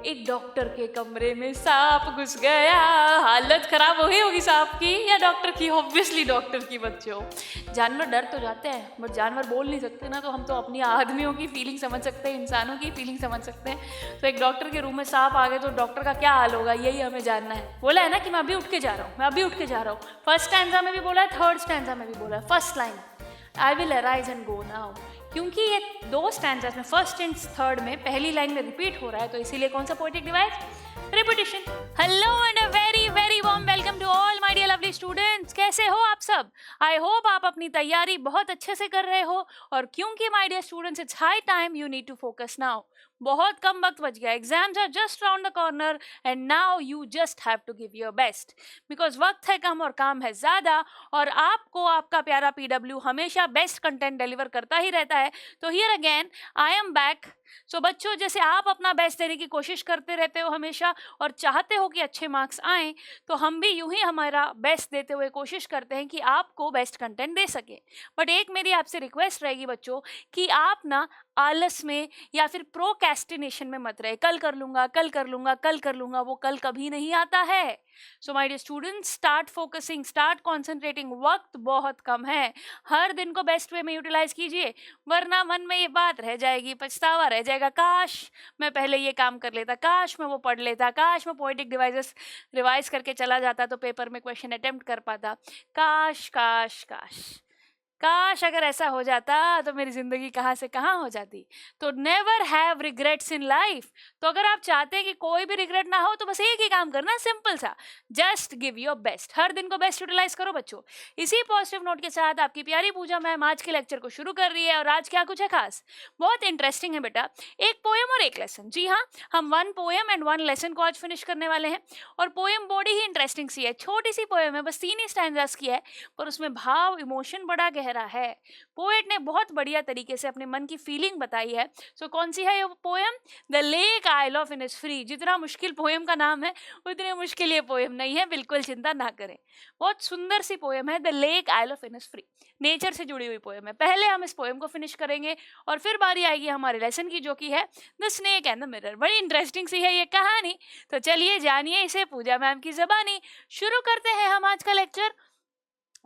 एक डॉक्टर के कमरे में सांप घुस गया। हालत खराब हो गई होगी सांप की या डॉक्टर की? ऑब्वियसली डॉक्टर की बच्चों। जानवर डर तो जाते हैं बट जानवर बोल नहीं सकते ना, तो हम तो अपनी आदमियों की फीलिंग समझ सकते हैं, इंसानों की फीलिंग समझ सकते हैं। तो एक डॉक्टर के रूम में सांप आ गए तो डॉक्टर का क्या हाल होगा, यही हमें जानना है। बोला है ना कि मैं अभी उठ के जा रहा हूँ, मैं अभी उठ के जा रहा हूँ। फर्स्ट स्टैंजा में भी बोला है, थर्ड स्टैंजा में भी बोला है। First line, I will arise and go now, क्योंकि ये दो स्टैंजास में फर्स्ट एंड थर्ड में पहली लाइन में रिपीट हो रहा है, तो इसीलिए कौन सा poetic device? Repetition. Hello and a very very warm welcome to all my dear lovely students. कैसे हो आप सब? आई होप आप अपनी तैयारी बहुत अच्छे से कर रहे हो, और क्योंकि my dear students it's high time you need to focus now. बहुत कम वक्त बच गया, exams are just round the corner and now you just have to give your best, because वक्त है कम और काम है ज्यादा, और आपको आपका प्यारा पीडब्ल्यू हमेशा बेस्ट कंटेंट डिलीवर करता ही रहता है। तो here again I am back. So बच्चों, जैसे आप अपना बेस्ट देने की कोशिश करते रहते हो हमेशा और चाहते हो कि अच्छे मार्क्स आए, तो हम भी यूं ही हमारा बेस्ट देते हुए कोशिश करते हैं कि आपको बेस्ट कंटेंट दे सके। बट एक मेरी आपसे रिक्वेस्ट रहेगी बच्चों कि आप ना आलस में या फिर प्रोक्रेस्टिनेशन में मत रहे। कल कर लूंगा, कल कर लूंगा, कल कर लूंगा, वो कल कभी नहीं आता है। So my dear students, start focusing, start concentrating. वक्त बहुत कम है, हर दिन को बेस्ट वे में यूटिलाइज कीजिए, वरना मन में ये बात रह जाएगी, पछतावा रह जाएगा, काश मैं पहले ये काम कर लेता, काश मैं वो पढ़ लेता, काश मैं पोएटिक डिवाइसेस रिवाइज करके चला जाता तो पेपर में क्वेश्चन अटेम्प्ट कर पाता, काश काश काश काश अगर ऐसा हो जाता तो मेरी जिंदगी कहाँ से कहाँ हो जाती। तो never have regrets in life. तो अगर आप चाहते हैं कि कोई भी रिग्रेट ना हो तो बस एक ही काम करना, सिंपल सा, जस्ट गिव योर बेस्ट। हर दिन को बेस्ट यूटिलाइज करो बच्चों। इसी पॉजिटिव नोट के साथ आपकी प्यारी पूजा मैम आज के लेक्चर को शुरू कर रही है, और आज क्या कुछ है खास, बहुत इंटरेस्टिंग है बेटा। एक पोएम और एक लेसन। जी हाँ, हम 1 पोएम एंड 1 लेसन को आज फिनिश करने वाले हैं। और पोएम बॉडी ही इंटरेस्टिंग सी है, छोटी सी पोएम है, बस 3 ही स्टैंजास की है, पर उसमें भाव इमोशन बड़ा गहरा है। पोएट ने बहुत बढ़िया तरीके से अपने मन की फीलिंग बताई है। सो कौन सी है ये poem? The lake isle of Innisfree. जितना मुश्किल पोएम का नाम है उतनी मुश्किल ये पोएम नहीं है, बिल्कुल चिंता ना करें। बहुत सुंदर सी पोएम है, the lake isle of Innisfree, nature से जुड़ी हुई पोएम है। पहले हम इस पोएम को फिनिश करेंगे और फिर बारी आएगी हमारे लेसन की, जो कि है the snake and the mirror. बड़ी इंटरेस्टिंग सी है ये कहानी, तो चलिए जानिए इसे पूजा मैम की जबानी। शुरू करते हैं हम आज का लेक्चर।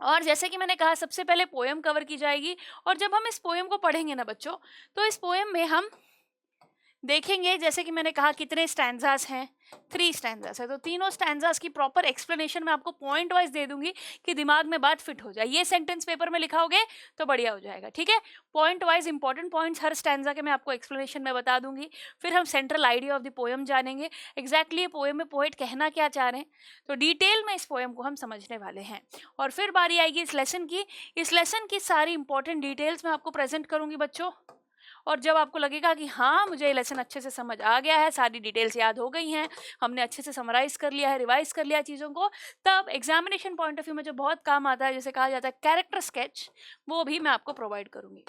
और जैसे कि मैंने कहा, सबसे पहले पोएम कवर की जाएगी, और जब हम इस पोएम को पढ़ेंगे ना बच्चों, तो इस पोएम में हम देखेंगे, जैसे कि मैंने कहा, कितने स्टैंजास हैं, 3 स्टैंजास है। तो तीनों स्टैंजास की प्रॉपर एक्सप्लेनेशन मैं आपको पॉइंट वाइज दे दूंगी कि दिमाग में बात फिट हो जाए। ये सेंटेंस पेपर में लिखाओगे तो बढ़िया हो जाएगा, ठीक है। पॉइंट वाइज इंपॉर्टेंट पॉइंट्स हर स्टैंजा के मैं आपको एक्सप्लेनेशन में बता दूंगी। फिर हम central idea of the poem जानेंगे, एग्जैक्टली ये पोएम में पोएट कहना क्या चाह रहे हैं, तो डिटेल में इस पोएम को हम समझने वाले हैं। और फिर बारी आएगी इस लेसन की। इस लेसन की सारी इंपॉर्टेंट डिटेल्स मैं आपको प्रेजेंट करूंगी बच्चों, और जब आपको लगेगा कि हाँ मुझे ये लेसन अच्छे से समझ आ गया है, सारी डिटेल्स याद हो गई हैं, हमने अच्छे से समराइज कर लिया है, रिवाइज कर लिया चीज़ों को, तब एग्जामिनेशन पॉइंट ऑफ व्यू में जो बहुत काम आता है, जैसे कहा जाता है कैरेक्टर स्केच, वो भी मैं आपको प्रोवाइड करूंगी।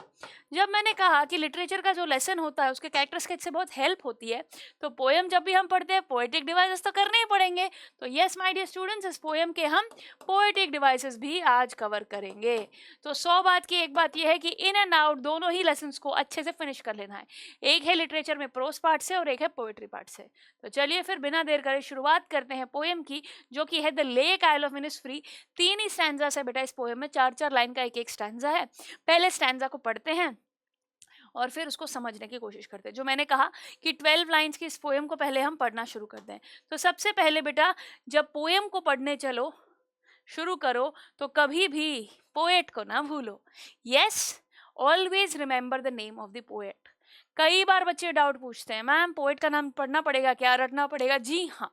जब मैंने कहा कि लिटरेचर का जो लेसन होता है उसके कैरेक्टर स्केच से बहुत हेल्प होती है, तो पोएम जब भी हम पढ़ते हैं पोएटिक डिवाइसेस तो करने ही पड़ेंगे। तो यस माय डियर स्टूडेंट्स, इस पोएम के हम पोएटिक डिवाइसेस भी आज कवर करेंगे। तो 100 बात की एक बात यह है कि इन एंड आउट दोनों ही लेसन्स को अच्छे से फिनिश कर लेना है। एक है लिटरेचर में प्रोस पार्ट से और एक है पोएट्री पार्ट से। तो चलिए फिर बिना देर करे शुरुआत करते हैं पोएम की, जो कि है the lake isle of Innisfree. 3 ही स्टैंजास है बेटा इस पोएम में, 4-4 लाइन का एक स्टैंजा है। पहले स्टैंजा को पढ़ते हैं और फिर उसको समझने की कोशिश करते हैं। जो मैंने कहा कि 12 लाइंस की इस पोएम को पहले हम पढ़ना शुरू करते हैं। तो सबसे पहले बेटा, जब पोएम को पढ़ने चलो, शुरू करो, तो कभी भी पोएट को ना भूलो। Yes, always remember the name of the poet. कई बार बच्चे डाउट पूछते हैं, मैम पोएट का नाम पढ़ना पड़ेगा क्या, रटना पड़ेगा? जी हाँ,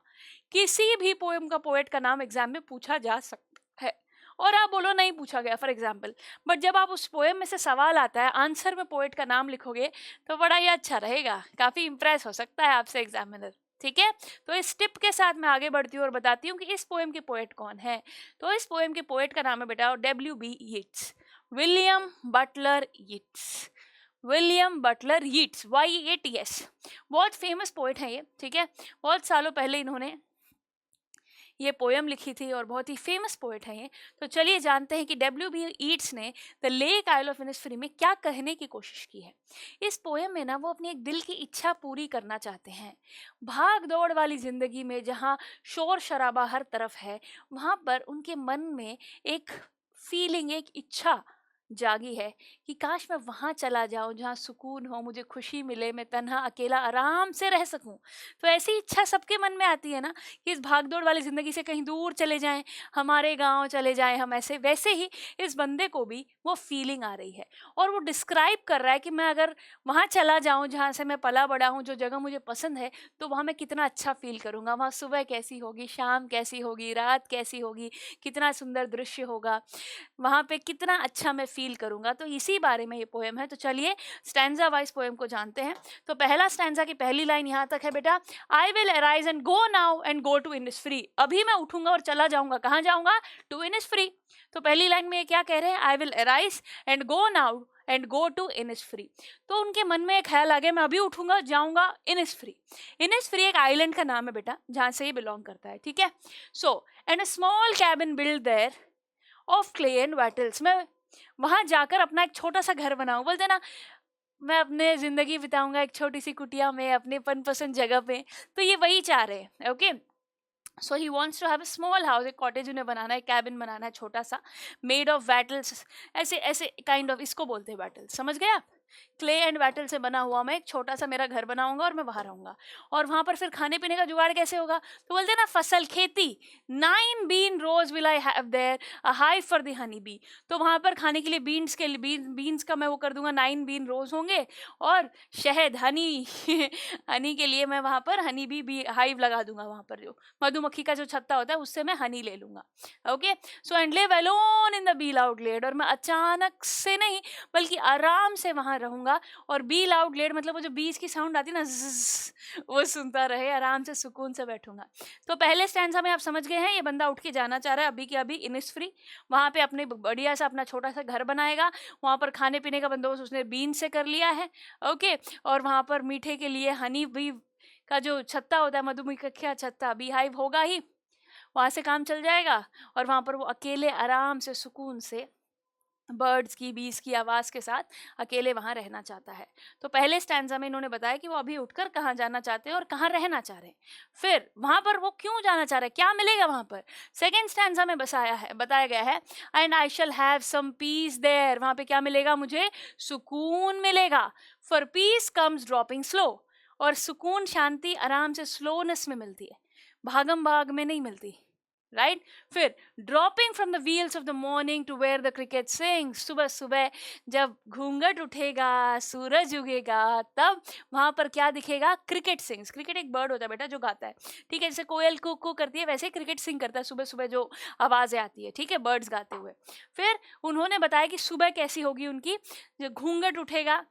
किसी भी पोएम का पोएट का नाम एग्जाम में पूछा जा सकता है, और आप बोलो नहीं पूछा गया फॉर एग्जाम्पल, बट जब आप उस पोएम में से सवाल आता है, आंसर में पोएट का नाम लिखोगे तो बड़ा ही अच्छा रहेगा, काफी इंप्रेस हो सकता है आपसे एग्जामिनर, ठीक है। तो इस टिप के साथ मैं आगे बढ़ती हूँ और बताती हूँ कि इस पोएम के पोएट कौन है। तो इस पोएम के पोएट का नाम है बेटा W.B. Yeats, William Butler Yeats. William Butler Yeats, YEATS। बहुत फेमस पोएट है ये, ठीक है। बहुत सालों पहले इन्होंने ये पोएम लिखी थी और बहुत ही फेमस पोएट है ये। तो चलिए जानते हैं कि डब्ल्यू.बी. ईट्स ने the lake isle of Innisfree में क्या कहने की कोशिश की है। इस पोएम में ना वो अपनी एक दिल की इच्छा पूरी करना चाहते हैं। भाग दौड़ वाली ज़िंदगी में जहाँ शोर शराबा हर तरफ है, वहाँ पर उनके मन में एक फीलिंग, एक इच्छा जागी है कि काश मैं वहाँ चला जाऊँ जहाँ सुकून हो, मुझे खुशी मिले, मैं तन्हा अकेला आराम से रह सकूँ। तो ऐसी इच्छा सबके मन में आती है ना कि इस भागदौड़ वाली ज़िंदगी से कहीं दूर चले जाएं, हमारे गांव चले जाएं हम। ऐसे वैसे ही इस बंदे को भी वो फीलिंग आ रही है और वो डिस्क्राइब कर रहा है कि मैं अगर वहाँ चला जाऊँ जहाँ से मैं पला बड़ा हूँ, जो जगह मुझे पसंद है, तो वहाँ मैं कितना अच्छा फील करूँगा। वहाँ सुबह कैसी होगी, शाम कैसी होगी, रात कैसी होगी, कितना सुंदर दृश्य होगा, वहाँ पे कितना अच्छा मैं फील करूँगा। तो इसी बारे में ये पोएम है। तो चलिए स्टैंजा वाइज पोएम को जानते हैं। तो पहला स्टैंजा की पहली लाइन यहाँ तक है बेटा, I will arise and go now and go to Innisfree. अभी मैं उठूंगा और चला जाऊंगा, कहाँ जाऊंगा? To Innisfree. तो पहली लाइन में ये क्या कह रहे हैं? I will arise and go now and go to Innisfree. तो उनके मन में एक ख्याल आ गया, मैं अभी उठूंगा, जाऊंगा इनिसफ्री। इनिसफ्री एक आइलैंड का नाम है बेटा, जहाँ से ये बिलोंग करता है, ठीक है। So and a small cabin build there of clay and wattles. मैं वहां जाकर अपना एक छोटा सा घर बनाऊं। बोलते ना, मैं अपने जिंदगी बिताऊंगा एक छोटी सी कुटिया में अपने मनपसंद जगह पे। तो ये वही चाह रहे हैं, okay. So he wants to have a small house, एक कॉटेज उन्हें बनाना है, कैबिन बनाना है छोटा सा, मेड ऑफ वैटल्स। ऐसे ऐसे काइंड ऑफ, इसको बोलते हैं वैटल्स, समझ गए आप? क्ले एंड वैटल से बना हुआ मैं एक छोटा सा मेरा घर बनाऊंगा और मैं वहां रहूंगा। और वहां पर फिर खाने पीने का जुगाड़ कैसे होगा? तो बोलते हैं ना, फसल, खेती। 9 bean rows will I have there, a hive for the honey bee. तो वहां पर खाने के लिए बीन्स के बीन्स का मैं वो कर दूंगा, 9 बीन रोज होंगे। और शहद, हनी हनी के लिए मैं वहां पर हनी बी हाइव लगा दूंगा। वहां पर जो मधुमक्खी का जो छत्ता होता है उससे मैं हनी ले लूंगा, okay. So and live alone in the bee loud glade. और मैं अचानक से नहीं बल्कि आराम से वहां रहूंगा। और बी लाउड ग्लेड मतलब वो जो बीज की साउंड आती है ना, वो सुनता रहे, आराम से सुकून से बैठूंगा। तो पहले स्टैंजा में आप समझ गए हैं, ये बंदा उठ के जाना चाह रहा है अभी के अभी इनिसफ्री। वहां पे अपने बढ़िया सा अपना छोटा सा घर बनाएगा। वहां पर खाने पीने का बंदोबस्त उसने बीन से कर लिया है, ओके। और वहां पर मीठे के लिए हनी बी का जो छत्ता होता है, मधुमक्खी का छत्ता, बी हाइव होगा ही, वहां से काम चल जाएगा। और वहां पर वो अकेले आराम से सुकून से बर्ड्स की, बीज की आवाज़ के साथ अकेले वहाँ रहना चाहता है। तो पहले स्टैंजा में इन्होंने बताया कि वो अभी उठकर कहाँ जाना चाहते हैं और कहाँ रहना चाह रहे हैं। फिर वहाँ पर वो क्यों जाना चाह रहे हैं, क्या मिलेगा वहाँ पर। सेकेंड स्टैंजा में बताया गया है, and I shall have some peace there. वहाँ पे क्या मिलेगा? मुझे सुकून मिलेगा। For peace comes dropping slow. और सुकून, शांति, आराम से स्लोनेस में मिलती है, भागम भाग में नहीं मिलती, राइट। फिर dropping from the wheels of the morning to where the cricket sings. सुबह सुबह जब घूंघट उठेगा, सूरज उगेगा, तब वहां पर क्या दिखेगा? Cricket sings. क्रिकेट एक बर्ड होता है बेटा जो गाता है, ठीक है। जैसे कोयल कुकू करती है, वैसे क्रिकेट सिंग करता है सुबह सुबह, जो आवाजें आती है, ठीक है, बर्ड्स गाते हुए। फिर उन्होंने बताया कि सुबह कैसी होगी उनकी, जो घूंघट उठेगा,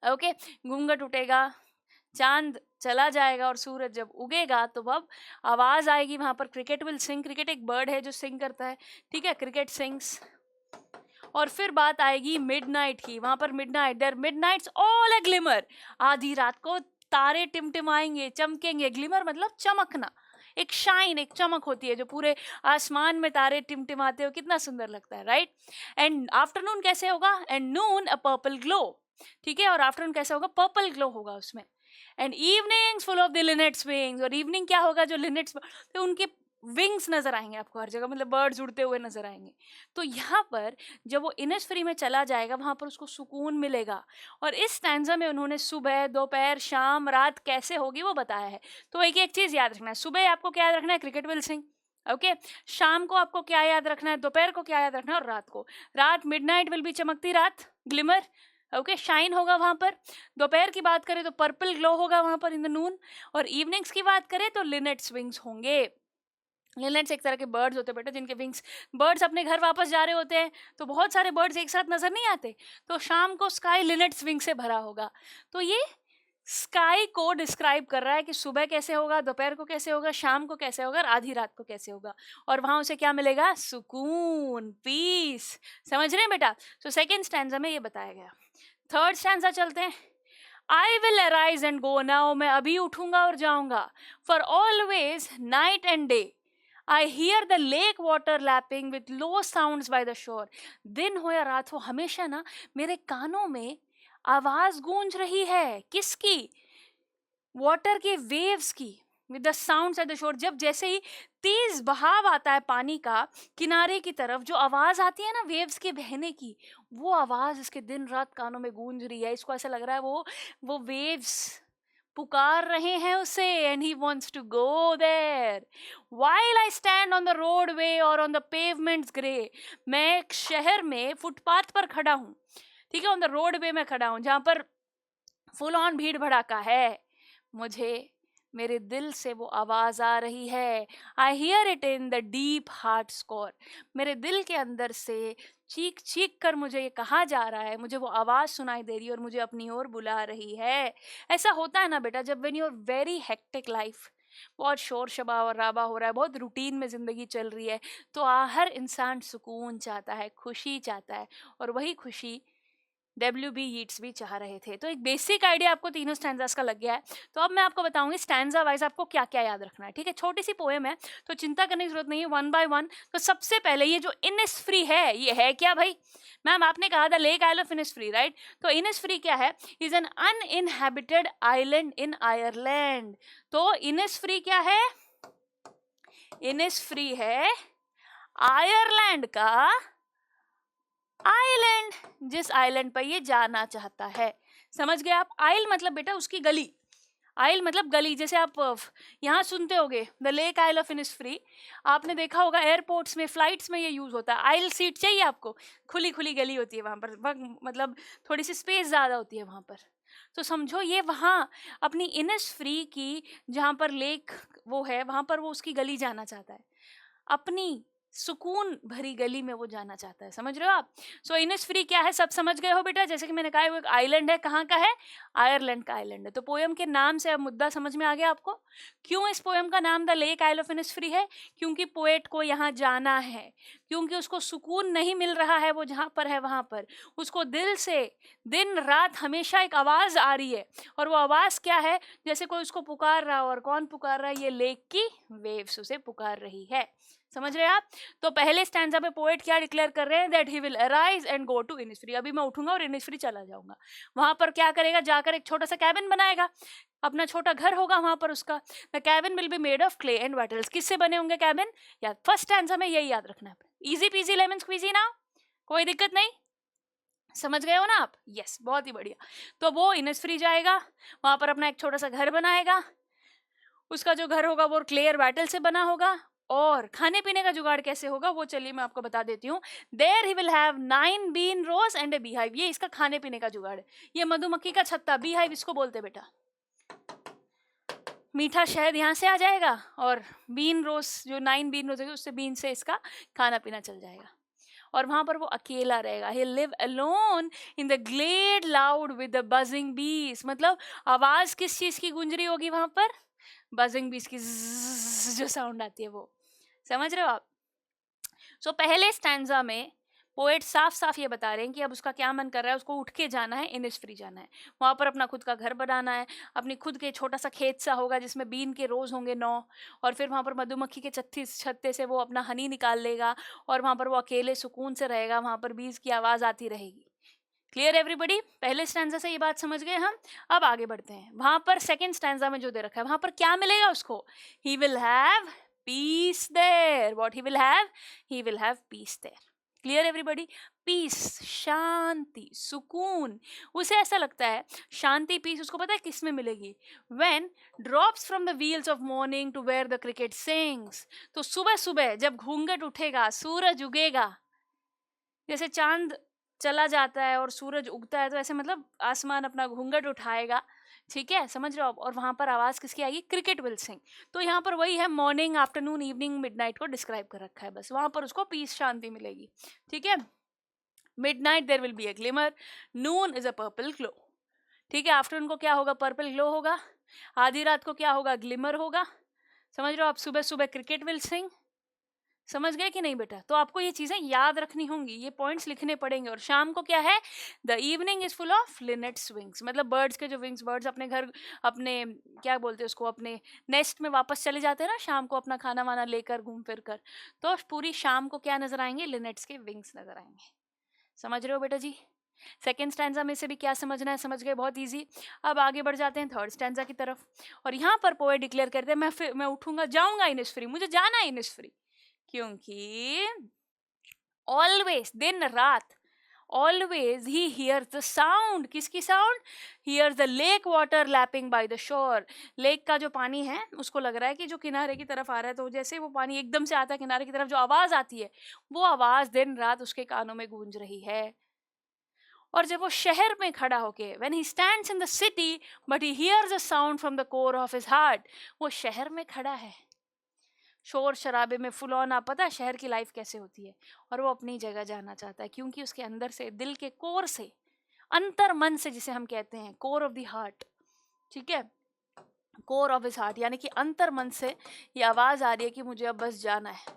ओके, घूंघट उठेगा, चांद चला जाएगा और सूरज जब उगेगा तो अब आवाज आएगी वहां पर, क्रिकेट विल सिंग। क्रिकेट एक बर्ड है जो सिंग करता है, ठीक है, क्रिकेट सिंग्स। और फिर बात आएगी मिडनाइट की। वहां पर midnight, there midnight's all a glimmer. आधी रात को तारे टिमटिमाएंगे, चमकेंगे। ग्लिमर मतलब चमकना, एक शाइन, एक चमक होती है जो पूरे आसमान में तारे टिमटिमाते हो, कितना सुंदर लगता है, राइट। एंड आफ्टरनून कैसे होगा? And Noon a purple glow, ठीक है। और आफ्टरनून कैसे होगा? पर्पल ग्लो होगा उसमें। And evenings full of the linnet's wings. और इवनिंग क्या होगा? जो लिनेट्स, तो उनके विंग्स नजर आएंगे आपको हर जगह, मतलब बर्ड्स उड़ते हुए नजर आएंगे। तो यहाँ पर जब वो इनिसफ्री में चला जाएगा, वहां पर उसको सुकून मिलेगा। और इस स्टैंजा में उन्होंने सुबह, दोपहर, शाम, रात कैसे होगी वो बताया है। तो एक एक चीज याद रखना है। सुबह आपको क्या याद रखना है? Cricket will sing, okay. शाम को आपको क्या याद रखना है? दोपहर को क्या याद रखना है? और रात को, रात मिडनाइट विल भी, चमकती रात, ग्लिमर, ओके, शाइन होगा वहां पर। दोपहर की बात करें तो पर्पल ग्लो होगा वहां पर इन द नून। और इवनिंग्स की बात करें तो लिनेट्स विंग्स होंगे। लिनेट्स एक तरह के बर्ड्स होते हैं बेटा जिनके विंग्स, बर्ड्स अपने घर वापस जा रहे होते हैं तो बहुत सारे बर्ड्स एक साथ नजर नहीं आते, तो शाम को स्काई लिनेट्स विंग से भरा होगा। तो ये स्काई को डिस्क्राइब कर रहा है कि सुबह कैसे होगा, दोपहर को कैसे होगा, शाम को कैसे होगा और आधी रात को कैसे होगा। और वहां उसे क्या मिलेगा? सुकून, पीस। समझ रहे हैं बेटा? तो सेकेंड स्टैंजा में ये बताया गया। थर्ड स्टैंजा चलते हैं। I will arise and go now. मैं अभी उठूंगा और जाऊंगा। For always night and day. I hear the lake water lapping with low sounds bye the शोर. दिन हो या रात हो, हमेशा ना मेरे कानों में आवाज गूंज रही है. किसकी? वाटर के वेव्स की. With the sounds at the shore. जब जैसे ही तेज बहाव आता है पानी का किनारे की तरफ, जो आवाज आती है ना वेव्स के बहने की, वो आवाज इसके दिन रात कानों में गूंज रही है. इसको ऐसा लग रहा है वो वेव्स पुकार रहे हैं उसे, and he wants to go there. While I stand on the road way और ऑन द पेवमेंट्स ग्रे. मैं एक शहर में फुटपाथ पर खड़ा हूँ, ठीक है, ऑन द रोड वे में खड़ा हूँ, जहाँ पर फुल ऑन भीड़ भड़ाका है. मुझे मेरे दिल से वो आवाज आ रही है. I hear it in the deep heart score. मेरे दिल के अंदर से चीख चीख कर मुझे ये कहा जा रहा है, मुझे वो आवाज सुनाई दे रही है और मुझे अपनी ओर बुला रही है. ऐसा होता है ना बेटा, जब when you're very hectic life, बहुत शोर शबा और राबा हो रहा है, बहुत रूटीन में जिंदगी चल रही है, तो हर इंसान सुकून चाहता है, खुशी चाहता है. और वही खुशी W.B. यीट्स भी चाह रहे थे. तो एक बेसिक आइडिया आपको तीनों स्टैंजास का लग गया है. तो अब मैं आपको बताऊंगी स्टैंजा वाइज आपको क्या क्या याद रखना है. ठीक है, छोटी सी पोएम है तो चिंता करने की जरूरत नहीं है, वन बाय वन. तो सबसे पहले ये जो इनिसफ्री है, ये है क्या भाई? मैम आपने कहा था lake isle of Innisfree, right? तो इनिसफ्री क्या है? Is an uninhabited island in Ireland. तो इनिसफ्री क्या है? इनिसफ्री है आयरलैंड का आइलैंड, जिस आइलैंड पर ये जाना चाहता है. समझ गए आप? आइल मतलब बेटा उसकी गली. आइल मतलब गली. जैसे आप यहाँ सुनते होगे the lake isle of Innisfree, आपने देखा होगा एयरपोर्ट्स में, फ्लाइट्स में ये यूज होता है. आइल सीट चाहिए आपको, खुली खुली गली होती है वहाँ पर, मतलब थोड़ी सी स्पेस ज़्यादा होती है वहाँ पर. तो समझो ये वहाँ अपनी इनिसफ्री की, जहाँ पर लेक वो है, वहाँ पर वो उसकी गली जाना चाहता है, अपनी सुकून भरी गली में वो जाना चाहता है. समझ रहे हो आप? सो इनिसफ्री क्या है, सब समझ गए हो बेटा? जैसे कि मैंने कहा वो एक आइलैंड है. कहाँ का है? आयरलैंड का आइलैंड है. तो पोएम के नाम से अब मुद्दा समझ में आ गया आपको. क्यों इस पोएम का नाम the lake isle of Innisfree है? क्योंकि पोएट को यहाँ जाना है, क्योंकि उसको सुकून नहीं मिल रहा है वो जहाँ पर है वहाँ पर. उसको दिल से दिन रात हमेशा एक आवाज़ आ रही है, और वो आवाज़ क्या है? जैसे कोई उसको पुकार रहा हो. और कौन पुकार रहा है? ये लेक की वेव्स उसे पुकार रही है. समझ रहे हैं आप? तो पहले स्टैंजा पे पोएट क्या डिक्लेयर कर रहे हैं? That he will arise and go to Innisfree. अभी मैं उठूंगा और इनिसफ्री चला जाऊंगा. वहां पर क्या करेगा? जाकर एक छोटा सा कैबिन बनाएगा, अपना छोटा घर होगा वहां पर उसका. The cabin will be made of clay and waters. किससे बने होंगे कैबिन? या फर्स्ट स्टैंजा में यही याद रखना है. इजी पीजी लेमन स्क्वीजी ना, कोई दिक्कत नहीं. समझ गए हो ना आप? यस, बहुत ही बढ़िया. तो वो इनिसफ्री जाएगा, वहां पर अपना एक छोटा सा घर बनाएगा. उसका जो घर होगा वो क्ले और वाटल से बना होगा. और खाने पीने का जुगाड़ कैसे होगा वो चलिए मैं आपको बता देती हूँ. There he will have 9 bean rows and a beehive. ये इसका खाने पीने का जुगाड़ है. ये मधुमक्खी का छत्ता, बीहाइव इसको बोलते बेटा. मीठा शहद यहाँ से आ जाएगा, और बीन रोज जो 9 बीन रोज है उससे बीन से इसका खाना पीना चल जाएगा. और वहां पर वो अकेला रहेगा. He live alone in the glade loud with the buzzing bees. मतलब आवाज किस चीज की गूंज रही होगी वहां पर? बजिंग बीस की, जो साउंड आती है वो. समझ रहे हो आप? सो पहले स्टैंजा में पोएट साफ साफ ये बता रहे हैं कि अब उसका क्या मन कर रहा है. उसको उठ के जाना है, इनिसफ्री जाना है. वहाँ पर अपना खुद का घर बनाना है, अपनी खुद के छोटा सा खेत सा होगा जिसमें बीन के रोज होंगे 9. और फिर वहाँ पर मधुमक्खी के छत्ते से वो अपना हनी निकाल लेगा, और वहाँ पर वो अकेले सुकून से रहेगा. वहाँ पर बीज की आवाज़ आती रहेगी. Clear everybody? पहले स्टैंजा से ये बात समझ गए हम. अब आगे बढ़ते हैं. वहाँ पर सेकेंड स्टैंजा में जो दे रखा है, वहाँ पर क्या मिलेगा उसको? He will have peace there. What he will have? He will have peace there. Clear everybody? Peace, शांति, सुकून. उसे ऐसा लगता है शांति, पीस उसको पता है किस में मिलेगी? When drops from the wheels of morning to where the cricket sings. तो सुबह सुबह जब घूंघट उठेगा, सूरज उगेगा, जैसे चांद चला जाता है और सूरज उगता है, तो ऐसे मतलब आसमान अपना घूंघट उठाएगा. ठीक है, समझ रहे हो आप? और वहां पर आवाज किसकी आएगी? Cricket will sing. तो यहाँ पर वही है, मॉर्निंग, आफ्टरनून, इवनिंग, मिडनाइट को डिस्क्राइब कर रखा है बस. वहां पर उसको पीस, शांति मिलेगी. ठीक है. Midnight there will be a glimmer. Noon is a purple glow. ठीक है. आफ्टरनून को क्या होगा? पर्पल ग्लो होगा. आधी रात को क्या होगा? ग्लिमर होगा. समझ रहे हो आप? सुबह सुबह क्रिकेट विल सिंग. समझ गए कि नहीं बेटा? तो आपको ये चीज़ें याद रखनी होंगी, ये पॉइंट्स लिखने पड़ेंगे। और शाम को क्या है, the evening is full of linnet's wings, मतलब बर्ड्स के जो विंग्स, बर्ड्स अपने घर, अपने क्या बोलते हैं उसको, अपने नेस्ट में वापस चले जाते हैं ना शाम को, अपना खाना वाना लेकर घूम फिर कर। तो पूरी शाम को क्या नजर आएंगे, लिनेट्स के विंग्स नजर आएंगे। समझ रहे हो बेटा जी? सेकेंड स्टैंजा में से भी क्या समझना है, समझ गए, बहुत इजी। अब आगे बढ़ जाते हैं थर्ड स्टैंजा की तरफ। और यहाँ पर पोएट डिक्लेयर करते हैं, मैं उठूंगा, जाऊंगा इनिसफ्री, मुझे जाना है इनिसफ्री, क्योंकि ऑलवेज, दिन रात, always he hears the sound, किसकी sound, hears the lake water lapping by the shore. Lake का जो पानी है उसको लग रहा है कि जो किनारे की तरफ आ रहा है, तो जैसे वो पानी एकदम से आता है किनारे की तरफ, जो आवाज आती है वो आवाज दिन रात उसके कानों में गूंज रही है। और जब वो शहर में खड़ा होके, when he stands in the city but he hears a sound from the core of his heart, वो शहर में खड़ा है, शोर शराबे में फुल ऑन, आप पता है शहर की लाइफ कैसे होती है, और वो अपनी जगह जाना चाहता है, क्योंकि उसके अंदर से, दिल के कोर से, अंतर मन से, जिसे हम कहते हैं कोर ऑफ द हार्ट, ठीक है, कोर ऑफ हिज हार्ट, यानी कि अंतर मन से ये आवाज आ रही है कि मुझे अब बस जाना है,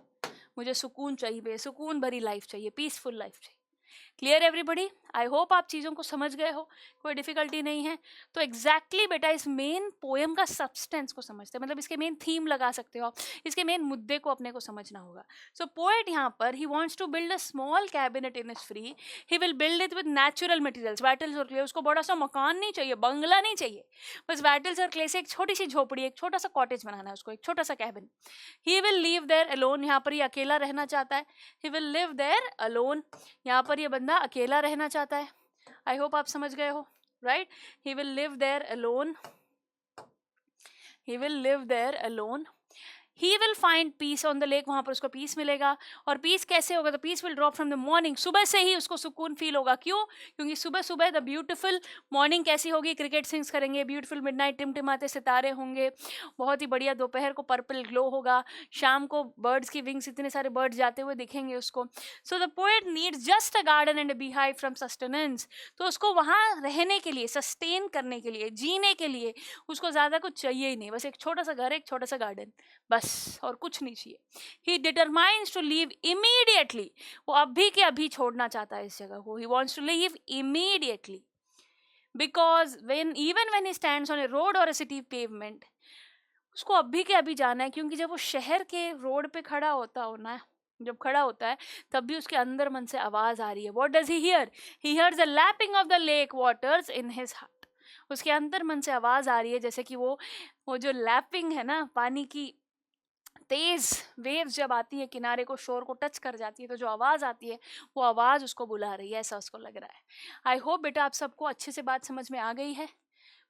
मुझे सुकून चाहिए, सुकून भरी लाइफ चाहिए, पीसफुल लाइफ चाहिए। Clear everybody? आई होप आप चीज़ों को समझ गए हो, कोई डिफिकल्टी नहीं है। तो एग्जैक्टली बेटा इस मेन पोएम का सब्सटेंस को समझते हैं, मतलब इसके मेन थीम लगा सकते हो आप, इसके मेन मुद्दे को अपने को समझना होगा। सो पोएट यहाँ पर, he wants to build a small cabinet in free, he will build it with natural materials, wattles और क्ले। उसको बड़ा सा मकान नहीं चाहिए, बंगला नहीं चाहिए, बस वैटल्स और क्ले से एक छोटी सी झोपड़ी, एक छोटा सा कॉटेज बनाना है उसको, एक छोटा सा cabin. He will live there alone, यहाँ पर ये अकेला रहना चाहता है, he will live there alone, यहाँ पर ये बंदा अकेला रहना चाहता है। आई होप आप समझ गए हो, right? He will live there alone, he will live there alone, he will find peace on the lake, वहां पर उसको पीस मिलेगा। और पीस कैसे होगा, तो peace will drop from the morning, सुबह से ही उसको सुकून फील होगा। क्यों? क्योंकि सुबह सुबह द ब्यूटीफुल मॉर्निंग कैसी होगी, क्रिकेट सिंग्स करेंगे, ब्यूटीफुल मिडनाइट, टिमटिमाते सितारे होंगे, बहुत ही बढ़िया, दोपहर को पर्पल ग्लो होगा, शाम को बर्ड्स की विंग्स, इतने सारे बर्ड्स जाते हुए दिखेंगे उसको। So the poet needs just a garden and a beehive from sustenance, तो उसको वहाँ रहने के लिए, सस्टेन करने के लिए, जीने के लिए उसको ज़्यादा कुछ चाहिए ही नहीं, बस एक छोटा सा घर, एक छोटा सा गार्डन, बस, और कुछ नहीं चाहिए। ही डिटरमाइंस टू लीव इमीडिएटली, वो अभी के अभी छोड़ना चाहता है इस जगह को, he wants to leave immediately, because even when he stands on a road or a city pavement, उसको अभी के अभी जाना है, क्योंकि जब वो शहर के रोड पे खड़ा होता हो ना, जब खड़ा होता है तब भी उसके अंदर मन से आवाज आ रही है। What does he here, he hears the lapping of the lake waters in his heart, उसके अंदर मन से आवाज आ रही है, जैसे कि वो जो लैपिंग है ना, पानी की तेज वेव्स जब आती है किनारे को, शोर को टच कर जाती है, तो जो आवाज आती है वो आवाज उसको बुला रही है, ऐसा उसको लग रहा है। आई होप बेटा आप सबको अच्छे से बात समझ में आ गई है,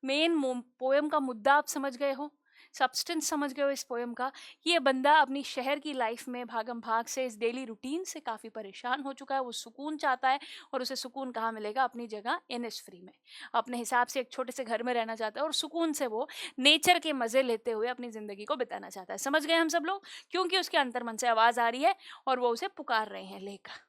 मेन पोएम का मुद्दा आप समझ गए हो, सब्सटेंस समझ गए हो इस पोएम का। ये बंदा अपनी शहर की लाइफ में भागम भाग से, इस डेली रूटीन से काफ़ी परेशान हो चुका है, वो सुकून चाहता है, और उसे सुकून कहाँ मिलेगा, अपनी जगह इनिसफ्री में, अपने हिसाब से एक छोटे से घर में रहना चाहता है, और सुकून से वो नेचर के मज़े लेते हुए अपनी ज़िंदगी को बिताना चाहता है। समझ गए हम सब लोग? क्योंकि उसके अंतर मन से आवाज़ आ रही है और वो उसे पुकार रहे हैं लेकर।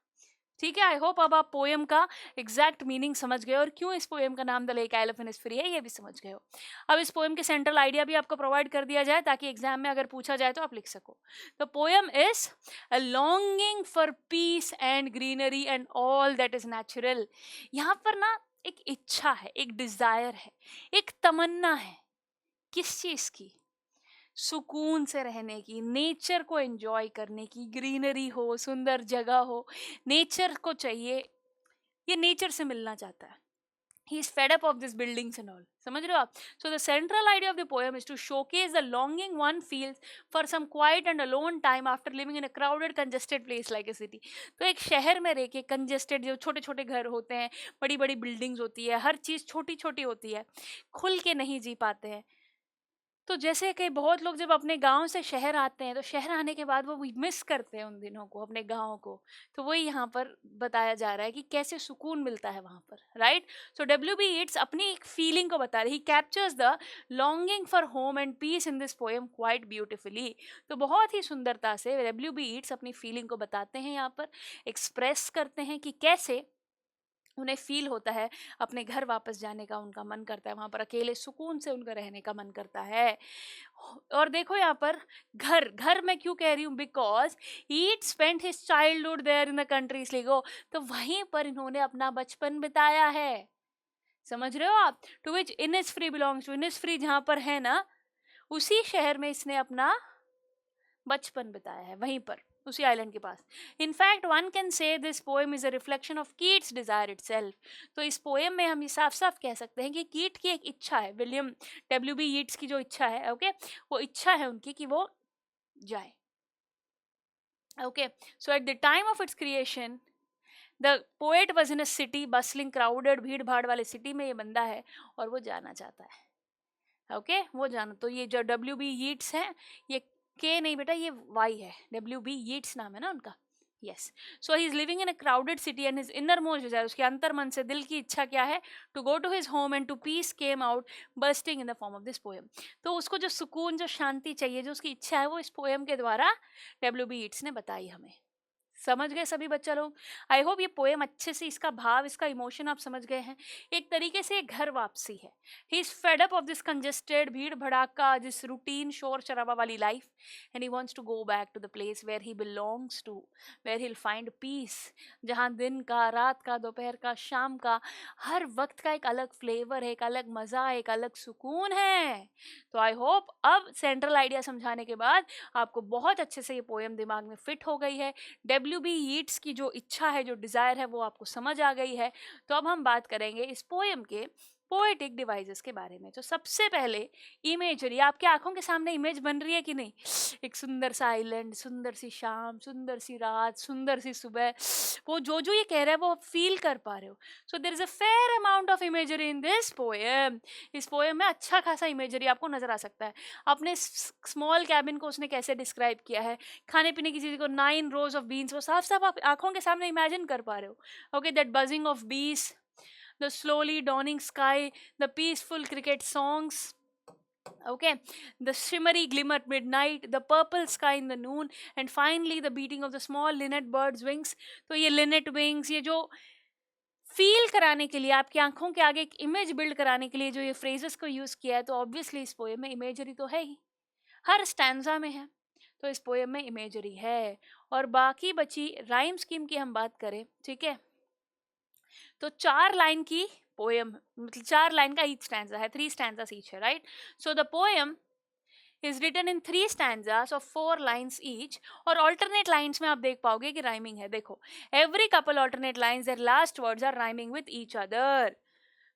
ठीक है, आई होप अब आप पोएम का एग्जैक्ट मीनिंग समझ गए, और क्यों इस पोएम का नाम the lake elephant is free है ये भी समझ गए हो। अब इस पोएम के सेंट्रल आइडिया भी आपको प्रोवाइड कर दिया जाए, ताकि एग्जाम में अगर पूछा जाए तो आप लिख सको। The poem is a longing for piece and greenery and all that is natural. यहाँ पर ना एक इच्छा है, एक डिजायर है, एक तमन्ना है, किस चीज की, सुकून से रहने की, नेचर को एंजॉय करने की, ग्रीनरी हो, सुंदर जगह हो, नेचर को चाहिए, ये नेचर से मिलना चाहता है। He is fed up of these buildings and all. समझ रहे हो आप? So the central idea of the poem is to showcase the longing one feels for some quiet and alone time after living in a crowded, congested place like a city. तो एक शहर में रह के congested, जो छोटे छोटे घर होते हैं, बड़ी बड़ी बिल्डिंग्स होती है, हर चीज़ छोटी छोटी होती है, खुल के नहीं जी पाते हैं। तो जैसे कि बहुत लोग जब अपने गांव से शहर आते हैं, तो शहर आने के बाद वो मिस करते हैं उन दिनों को, अपने गांव को। तो वही यहाँ पर बताया जा रहा है कि कैसे सुकून मिलता है वहाँ पर, राइट? सो W.B. Yeats अपनी एक फीलिंग को बता रही, he captures the longing for home and peace in this poem quite beautifully. तो बहुत ही सुंदरता से W.B. Yeats अपनी फीलिंग को बताते हैं, यहाँ पर एक्सप्रेस करते हैं कि कैसे उन्हें फील होता है अपने घर वापस जाने का, उनका मन करता है, वहाँ पर अकेले सुकून से उनका रहने का मन करता है। और देखो यहाँ पर घर, घर मैं क्यों कह रही हूँ, because it spent his childhood there in the country Sligo, तो वहीं पर इन्होंने अपना बचपन बिताया है। समझ रहे हो आप? To which Innisfree belongs to, Innisfree जहाँ पर है ना, उसी शहर में इसने अपना बचपन बिताया है, वहीं पर उसी आइलैंड के पास। In fact one can say this poem is a reflection of Keats desire itself. तो इस पोएम में हम ये साफ साफ कह सकते हैं कि कीट की एक इच्छा है, विलियम डब्ल्यू बी यीट्स की जो इच्छा है, ओके, वो इच्छा है उनकी कि वो जाए। Okay, so at the time of its creation the poet was in a city, bustling crowded, भीड़ भाड़ वाले सिटी में ये बंदा है और वो जाना चाहता है। ओके, वो जाना, तो ये जो डब्ल्यू बी यीट्स है, ये के नहीं बेटा, ये वाई है, डब्ल्यू बी यीट्स नाम है ना उनका। Yes, so he is living in a crowded city and his inner most desire, उसके अंतर मन से, दिल की इच्छा क्या है, to go to his home and to peace came out bursting in the form of this poem. तो उसको जो सुकून, जो शांति चाहिए, जो उसकी इच्छा है, वो इस पोएम के द्वारा डब्ल्यू बी यीट्स ने बताई हमें। समझ गए सभी बच्चा लोग? आई होप ये पोएम अच्छे से, इसका भाव, इसका इमोशन आप समझ गए हैं। एक तरीके से घर वापसी है। He is fed up of this congested, भीड़ भड़ाका, दिस रूटीन शोर शराबा वाली life, and he wants to go back to the place where he belongs to, where he will find peace, जहाँ दिन का, रात का, दोपहर का, शाम का, हर वक्त का एक अलग फ्लेवर है, एक अलग मज़ा, एक अलग सुकून है। तो आई होप अब सेंट्रल आइडिया समझाने के बाद आपको बहुत अच्छे से ये पोएम दिमाग में फिट हो गई है। डब्ल्यू बी यीट्स की जो इच्छा है, जो डिज़ायर है, वो आपको समझ आ गई है। तो अब हम बात करेंगे इस पोएम के पोएटिक डिवाइसेस के बारे में। तो सबसे पहले इमेजरी, आपके आंखों के सामने इमेज बन रही है कि नहीं? एक सुंदर सा आइलैंड, सुंदर सी शाम, सुंदर सी रात, सुंदर सी सुबह, वो जो ये कह रहा है वो आप फील कर पा रहे हो। So there is a fair amount of imagery in this poem. इस पोएम में अच्छा खासा इमेजरी आपको नजर आ सकता है। अपने स्मॉल कैबिन को उसने कैसे डिस्क्राइब किया है, खाने पीने की चीज़ को, 9 rows of beans, वो साफ साफ आप आंखों के सामने इमेजिन कर पा रहे हो। Okay, that buzzing of bees, the slowly dawning sky, the peaceful cricket songs, okay, the shimmery glimmer at midnight, the purple sky in the noon, and finally the beating of the small linnet bird's wings। तो ये linnet wings, ये जो feel कराने के लिए, आपकी आंखों के आगे एक इमेज बिल्ड कराने के लिए जो ये फ्रेजेस को यूज़ किया है, तो ऑब्वियसली इस पोएम में इमेजरी तो है ही, हर स्टैंजा में है। तो इस पोएम में इमेजरी है। और बाकी बची राइम स्कीम की हम बात करें, ठीक है, तो 4 लाइन की पोएम, मतलब 4 लाइन का ईच स्टैंजा है, 3 स्टैंजास ईच है, right? So the poem is written in 3 stanzas of 4 lines each. और ऑल्टरनेट लाइन्स में आप देख पाओगे कि राइमिंग है। देखो, every couple alternate lines, their last words are rhyming with each other.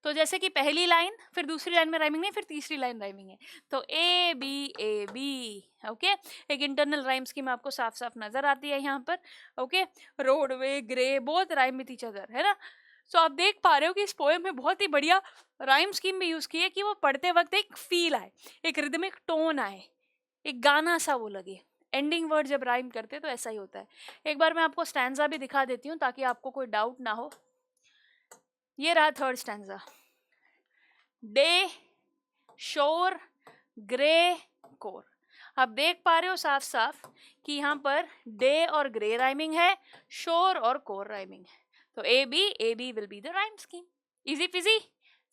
तो जैसे कि पहली लाइन, फिर दूसरी लाइन में राइमिंग नहीं, फिर तीसरी लाइन राइमिंग है। तो ए बी, ओके, एक इंटरनल राइम स्कीम आपको साफ साफ नजर आती है यहाँ पर। Okay, roadway, grey, both rhyme with each other, है ना? सो आप देख पा रहे हो कि इस पोएम में बहुत ही बढ़िया राइम स्कीम भी यूज की है कि वो पढ़ते वक्त एक फील आए, एक रिदमिक टोन आए, एक गाना सा वो लगे। एंडिंग वर्ड जब राइम करते तो ऐसा ही होता है। एक बार मैं आपको स्टैंजा भी दिखा देती हूँ ताकि आपको कोई डाउट ना हो। ये रहा थर्ड स्टैंजा, डे, शोर, ग्रे, कोर। आप देख पा रहे हो साफ साफ कि यहाँ पर डे और ग्रे राइमिंग है, शोर और कोर राइमिंग है। तो A B will be the rhyme scheme. Easy peasy,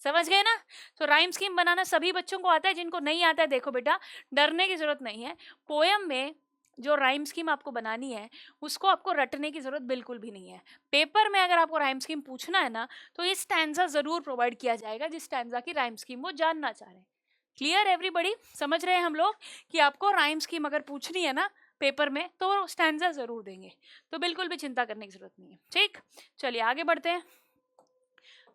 समझ गए ना? तो राइम स्कीम बनाना सभी बच्चों को आता है, जिनको नहीं आता है देखो बेटा, डरने की जरूरत नहीं है। पोएम में जो राइम स्कीम आपको बनानी है उसको आपको रटने की जरूरत बिल्कुल भी नहीं है। पेपर में अगर आपको राइम स्कीम पूछना है ना, तो ये स्टैंजा जरूर प्रोवाइड किया जाएगा जिस स्टैंजा की राइम स्कीम वो जानना चाह रहे हैं। Clear everybody? समझ रहे हैं हम लोग कि आपको राइम स्कीम अगर पूछनी है ना पेपर में तो स्टैंजा जरूर देंगे, तो बिल्कुल भी चिंता करने की जरूरत नहीं है। ठीक, चलिए आगे बढ़ते हैं।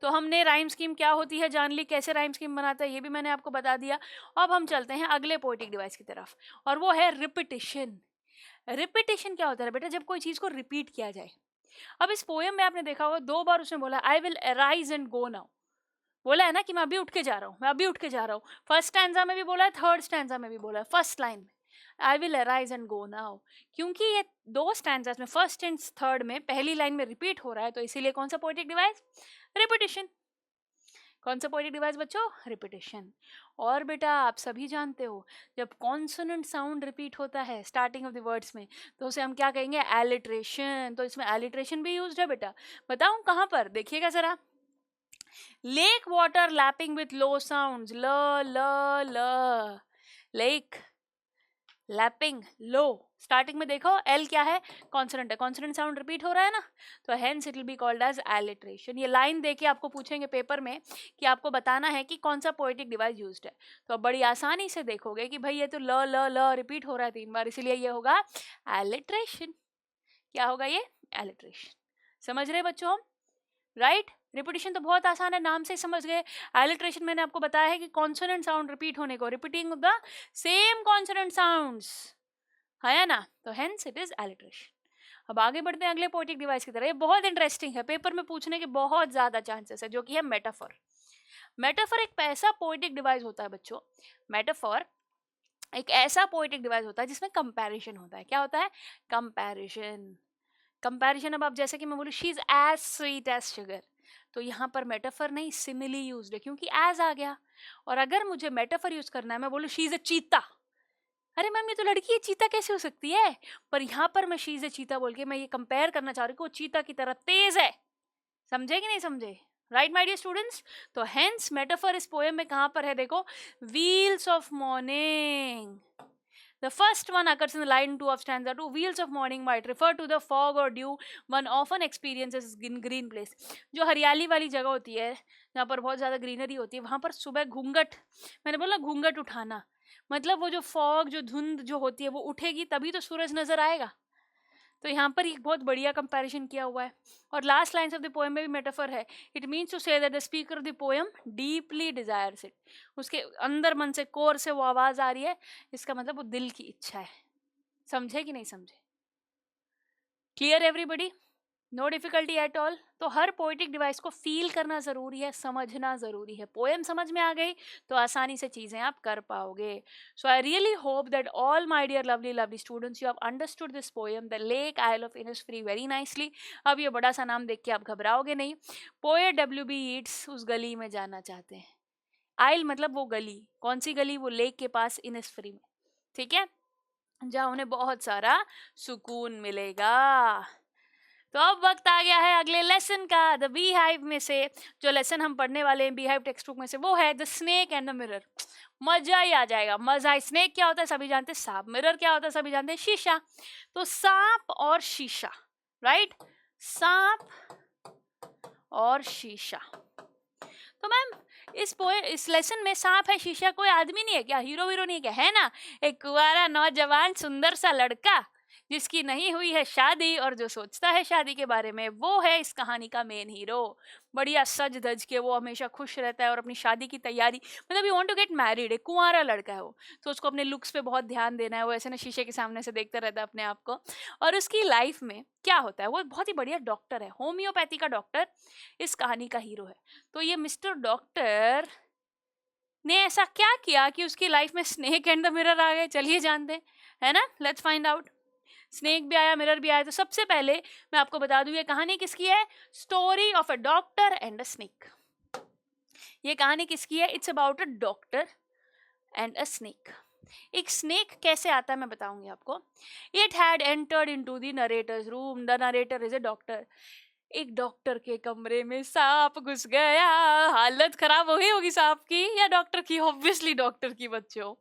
तो हमने राइम स्कीम क्या होती है जान ली, कैसे राइम स्कीम बनाता है ये भी मैंने आपको बता दिया। अब हम चलते हैं अगले पोएटिक डिवाइस की तरफ, और वो है रिपीटिशन। रिपीटिशन क्या होता है बेटा? जब कोई चीज को रिपीट किया जाए। अब इस पोएम में आपने देखा होगा 2 बार उसने बोला आई will arise and go now, बोला है ना कि मैं अभी उठ के जा रहा हूँ, मैं अभी उठ के जा रहा हूँ। फर्स्ट स्टैंजा में भी बोला है, थर्ड स्टैंजा में भी बोला है, फर्स्ट लाइन में आई will arise and go now. क्योंकि ये 2 स्टैंजास में, फर्स्ट एंड थर्ड में, पहली लाइन में रिपीट हो रहा है, तो इसीलिए कौन सा पोएटिक डिवाइस? रिपीटिशन। कौन सा पोएटिक डिवाइस बच्चों? रिपीटेशन। और बेटा आप सभी जानते हो जब कॉन्सोनेंट साउंड रिपीट होता है स्टार्टिंग ऑफ द वर्ड्स में तो उसे हम क्या कहेंगे? एलिट्रेशन। तो इसमें एलिट्रेशन भी यूज्ड है बेटा। बताऊं कहाँ पर? देखिएगा जरा। Lake water lapping with low sounds, ल ल ल, लेक लैपिंग लो। स्टार्टिंग में देखो एल क्या है? कॉन्सोनेंट है, कॉन्सोनेंट साउंड रिपीट हो रहा है ना, तो hence it will be called as alliteration. ये लाइन देके आपको पूछेंगे पेपर में कि आपको बताना है कि कौन सा पोएटिक डिवाइस यूज्ड है, तो आप बड़ी आसानी से देखोगे कि भाई ये तो ल ल ल रिपीट हो रहा है 3 बार, इसीलिए ये होगा एलिट्रेशन। क्या होगा ये? एलिट्रेशन। समझ रहे बच्चों हम? राइट। रिपीटिशन तो बहुत आसान है, नाम से ही समझ गए। एलिट्रेशन मैंने आपको बताया है कि कॉन्सोनेंट साउंड रिपीट होने को, repeating of the same consonant sounds, है ना, तो हेंस इट इज एलिट्रेशन। अब आगे बढ़ते हैं अगले पोएटिक डिवाइस की तरह। ये बहुत इंटरेस्टिंग है, पेपर में पूछने के बहुत ज्यादा चांसेस है, जो कि है मेटाफर। मेटाफर एक ऐसा पोएटिक डिवाइस होता है बच्चों, मेटाफर एक ऐसा पोएटिक डिवाइस होता है जिसमें कंपैरिजन होता है। क्या होता है? कंपैरिजन। कंपैरिजन, अब आप जैसे कि मैं बोलूँ she is as sweet as sugar, तो यहाँ पर मेटाफर नहीं सिमिली यूज्ड है, क्योंकि एज आ गया। और अगर मुझे मेटाफर यूज करना है, मैं बोलूँ शी इज अ चीता, अरे मैम ये तो लड़की है, चीता कैसे हो सकती है? पर यहाँ पर मैं शी इज अ चीता बोल के मैं ये कंपेयर करना चाह रही हूँ कि वो चीता की तरह तेज है। समझे कि नहीं समझे? Right my dear students. तो हेंस मेटाफर इस पोएम में कहाँ पर है? देखो, wheels of morning. The first one occurs in the line 2 of stanza 2. Wheels of morning might refer to the fog or dew one often experiences in green place. जो हरियाली वाली जगह होती है, जहाँ पर बहुत ज़्यादा ग्रीनरी होती है, वहाँ पर सुबह घूंघट, मैंने बोला घूंघट उठाना, मतलब वो जो फॉग, जो धुंध जो होती है वो उठेगी तभी तो सूरज नजर आएगा। तो यहाँ पर एक बहुत बढ़िया कंपैरिजन किया हुआ है। और last lines of the poem में भी मेटाफर है। It means to say that the speaker of the poem deeply desires it, उसके अंदर मन से, कोर से वो आवाज आ रही है, इसका मतलब वो दिल की इच्छा है। समझे कि नहीं समझे? Clear everybody? No difficulty at all. तो हर पोएटिक डिवाइस को फील करना जरूरी है, समझना जरूरी है। पोएम समझ में आ गई तो आसानी से चीजें आप कर पाओगे। So I really hope that all my dear lovely lovely students you have understood this poem the lake isle of Innisfree very nicely. अब ये बड़ा सा नाम देख के आप घबराओगे नहीं। पोएट WB ईट्स उस गली में जाना चाहते हैं। आइल मतलब वो गली, कौन सी गली? वो लेक के पास इनिसफ्री में, ठीक है, जहाँ उन्हें बहुत सारा सुकून मिलेगा। तो अब वक्त आ गया है अगले लेसन का। द बी हाइव में से जो लेसन हम पढ़ने वाले हैं बी हाइव टेक्स्ट बुक में से, वो है the snake and the mirror. मजा ही आ जाएगा, मजा। स्नेक क्या होता है सभी जानते हैं, सांप। मिरर क्या होता है सभी जानते हैं, शीशा। तो सांप और शीशा, राइट, सांप और शीशा। तो मैम इस लेसन में सांप है, शीशा, कोई आदमी नहीं है क्या? हीरो वीरो नहीं है क्या? है ना, एक कुंवारा नौजवान सुंदर सा लड़का जिसकी नहीं हुई है शादी और जो सोचता है शादी के बारे में, वो है इस कहानी का मेन हीरो। बढ़िया सज धज के वो हमेशा खुश रहता है और अपनी शादी की तैयारी, मतलब you want to get married. एक कुंवारा लड़का है वो, तो उसको अपने लुक्स पे बहुत ध्यान देना है। वो ऐसे ना शीशे के सामने से देखता रहता है अपने आप को। और उसकी लाइफ में क्या होता है, वो बहुत ही बढ़िया डॉक्टर है, होम्योपैथी का डॉक्टर इस कहानी का हीरो है। तो ये मिस्टर डॉक्टर ने ऐसा क्या किया कि उसकी लाइफ में स्नेक एंड द मिरर आ गए? चलिए जानते हैं, है ना, लेट्स फाइंड आउट। स्नेक भी आया, मिरर भी आया। तो सबसे पहले मैं आपको बता दूं ये कहानी किसकी है? Story of a doctor and a snake. ये कहानी किसकी है? It's about a doctor and a snake. एक स्नेक कैसे आता है मैं बताऊंगी आपको। It had entered into the narrator's room. The narrator is a doctor. एक डॉक्टर के कमरे में सांप घुस गया। हालत खराब हो गई होगी सांप की या डॉक्टर की? ऑब्वियसली डॉक्टर की बच्चों।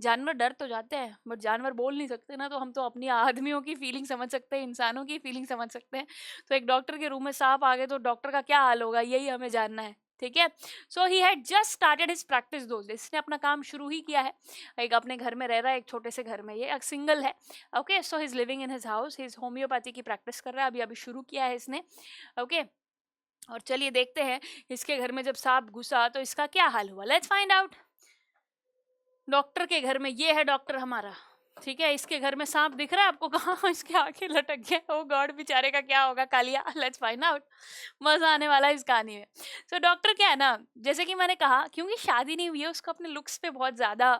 जानवर डर तो जाते हैं बट जानवर बोल नहीं सकते ना, तो हम तो अपनी आदमियों की फीलिंग समझ सकते हैं, इंसानों की फीलिंग समझ सकते हैं। तो एक डॉक्टर के रूम में सांप आ गए तो डॉक्टर का क्या हाल होगा, यही हमें जानना है, ठीक है। So he had just started his practice those days. इसने अपना काम शुरू ही किया है। एक अपने घर में रह रहा है, एक छोटे से घर में, ये एक सिंगल है, okay. So he is living in his house, his homeopathy की प्रैक्टिस कर रहा है, अभी अभी शुरू किया है इसने, ओके। और चलिए देखते हैं इसके घर में जब सांप घुसा तो इसका क्या हाल हुआ। Let's find out. डॉक्टर के घर में, ये है डॉक्टर हमारा, ठीक है, इसके घर में सांप दिख रहा है आपको, कहाँ इसके आंखें लटक गए, ओ गॉड बेचारे का क्या होगा, कालिया, लेट्स फाइंड आउट। मजा आने वाला है इस कहानी में। तो डॉक्टर क्या है ना, जैसे कि मैंने कहा, क्योंकि शादी नहीं हुई है, उसको अपने लुक्स पे बहुत ज्यादा,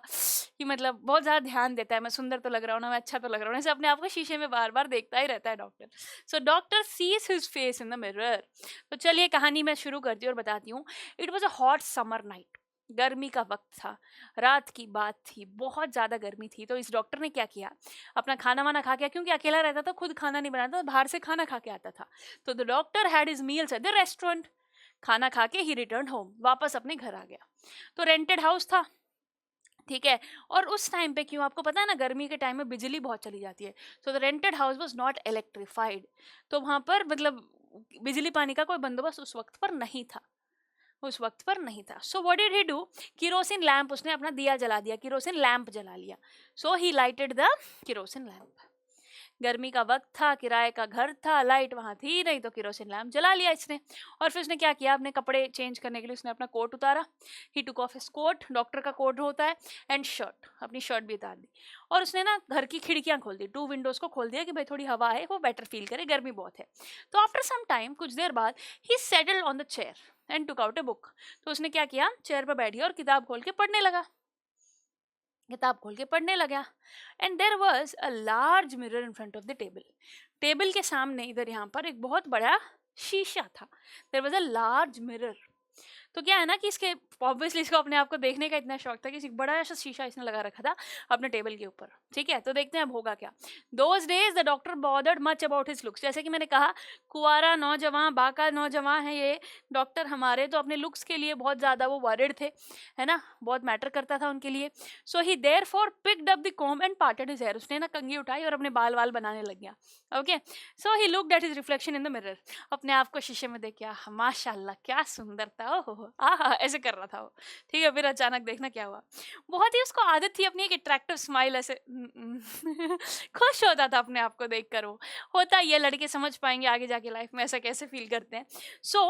कि मतलब बहुत ज्यादा ध्यान देता है, मैं सुंदर तो लग रहा हूँ ना, मैं अच्छा तो लग रहा हूँ, ऐसे अपने आप को शीशे में बार बार देखता ही रहता है doctor. So doctor sees his face in the mirror. तो चलिए कहानी मैं शुरू करती हूँ और बताती हूँ। It was a hot summer night, गर्मी का वक्त था, रात की बात थी, बहुत ज़्यादा गर्मी थी। तो इस डॉक्टर ने क्या किया, अपना खाना वाना खा के, क्योंकि अकेला रहता था, खुद खाना नहीं बनाता था, बाहर से खाना खा के आता था। तो the doctor had his meals at the restaurant. खाना खा के ही रिटर्न होम, वापस अपने घर आ गया। तो रेंटेड हाउस था, ठीक है। और उस टाइम पे क्यों, आपको पता है ना, गर्मी के टाइम में बिजली बहुत चली जाती है। So the rented house was not electrified. तो वहां पर मतलब बिजली पानी का कोई बंदोबस्त उस वक्त पर नहीं था, उस वक्त पर नहीं था। So what did he do, kerosene lamp, उसने अपना दिया जला दिया, किरोसिन लैंप जला लिया। सो ही लाइटेड द किरोसिन लैंप। गर्मी का वक्त था, किराए का घर था, लाइट वहां थी नहीं, तो किरोसिन लैंप जला लिया इसने। और फिर उसने क्या किया, अपने कपड़े चेंज करने के लिए उसने अपना कोट उतारा। He took off his coat, doctor का कोट होता है, एंड शर्ट, अपनी शर्ट भी उतार दी। और उसने ना घर की खिड़कियां खोल दी, 2 विंडोज को खोल दिया कि भाई थोड़ी हवा है, वो बेटर फील करे, गर्मी बहुत है। तो आफ्टर सम टाइम, कुछ देर बाद, ही settled on the chair and took out a book. तो उसने क्या किया, चेयर पर बैठ गया और किताब खोल के पढ़ने लगा, किताब खोल के पढ़ने लगा। And there was a large mirror in front of the table. Table के सामने इधर यहाँ पर एक बहुत बड़ा शीशा था। There was a large mirror. तो क्या है ना कि इसके ऑब्वियसली इसको अपने आप को देखने का इतना शौक था कि बड़ा सा शीशा इसने लगा रखा था अपने टेबल के ऊपर। ठीक है, तो देखते हैं अब होगा क्या। Those days the doctor bothered much about his looks. जैसे कि मैंने कहा, कुआरा नौजवान, बाका नौजवान है ये डॉक्टर हमारे, तो अपने लुक्स के लिए बहुत ज़्यादा वो वरिड थे, है ना, बहुत मैटर करता था उनके लिए। So he therefore picked up the comb and parted his hair. उसने ना कंघी उठाई और अपने बाल वाल बनाने लग गया। Okay, so he looked at his reflection in the mirror. अपने आप को शीशे में देख के, माशाल्लाह क्या सुंदर था, ओहो आहा, ऐसे कर रहा था वो। ठीक है, फिर अचानक देखना क्या हुआ। बहुत ही उसको आदत थी अपनी एक अट्रैक्टिव स्माइल, ऐसे खुश होता था अपने आप को देखकर वो। होता ये, लड़के समझ पाएंगे आगे जाके लाइफ में ऐसा कैसे फील करते हैं। सो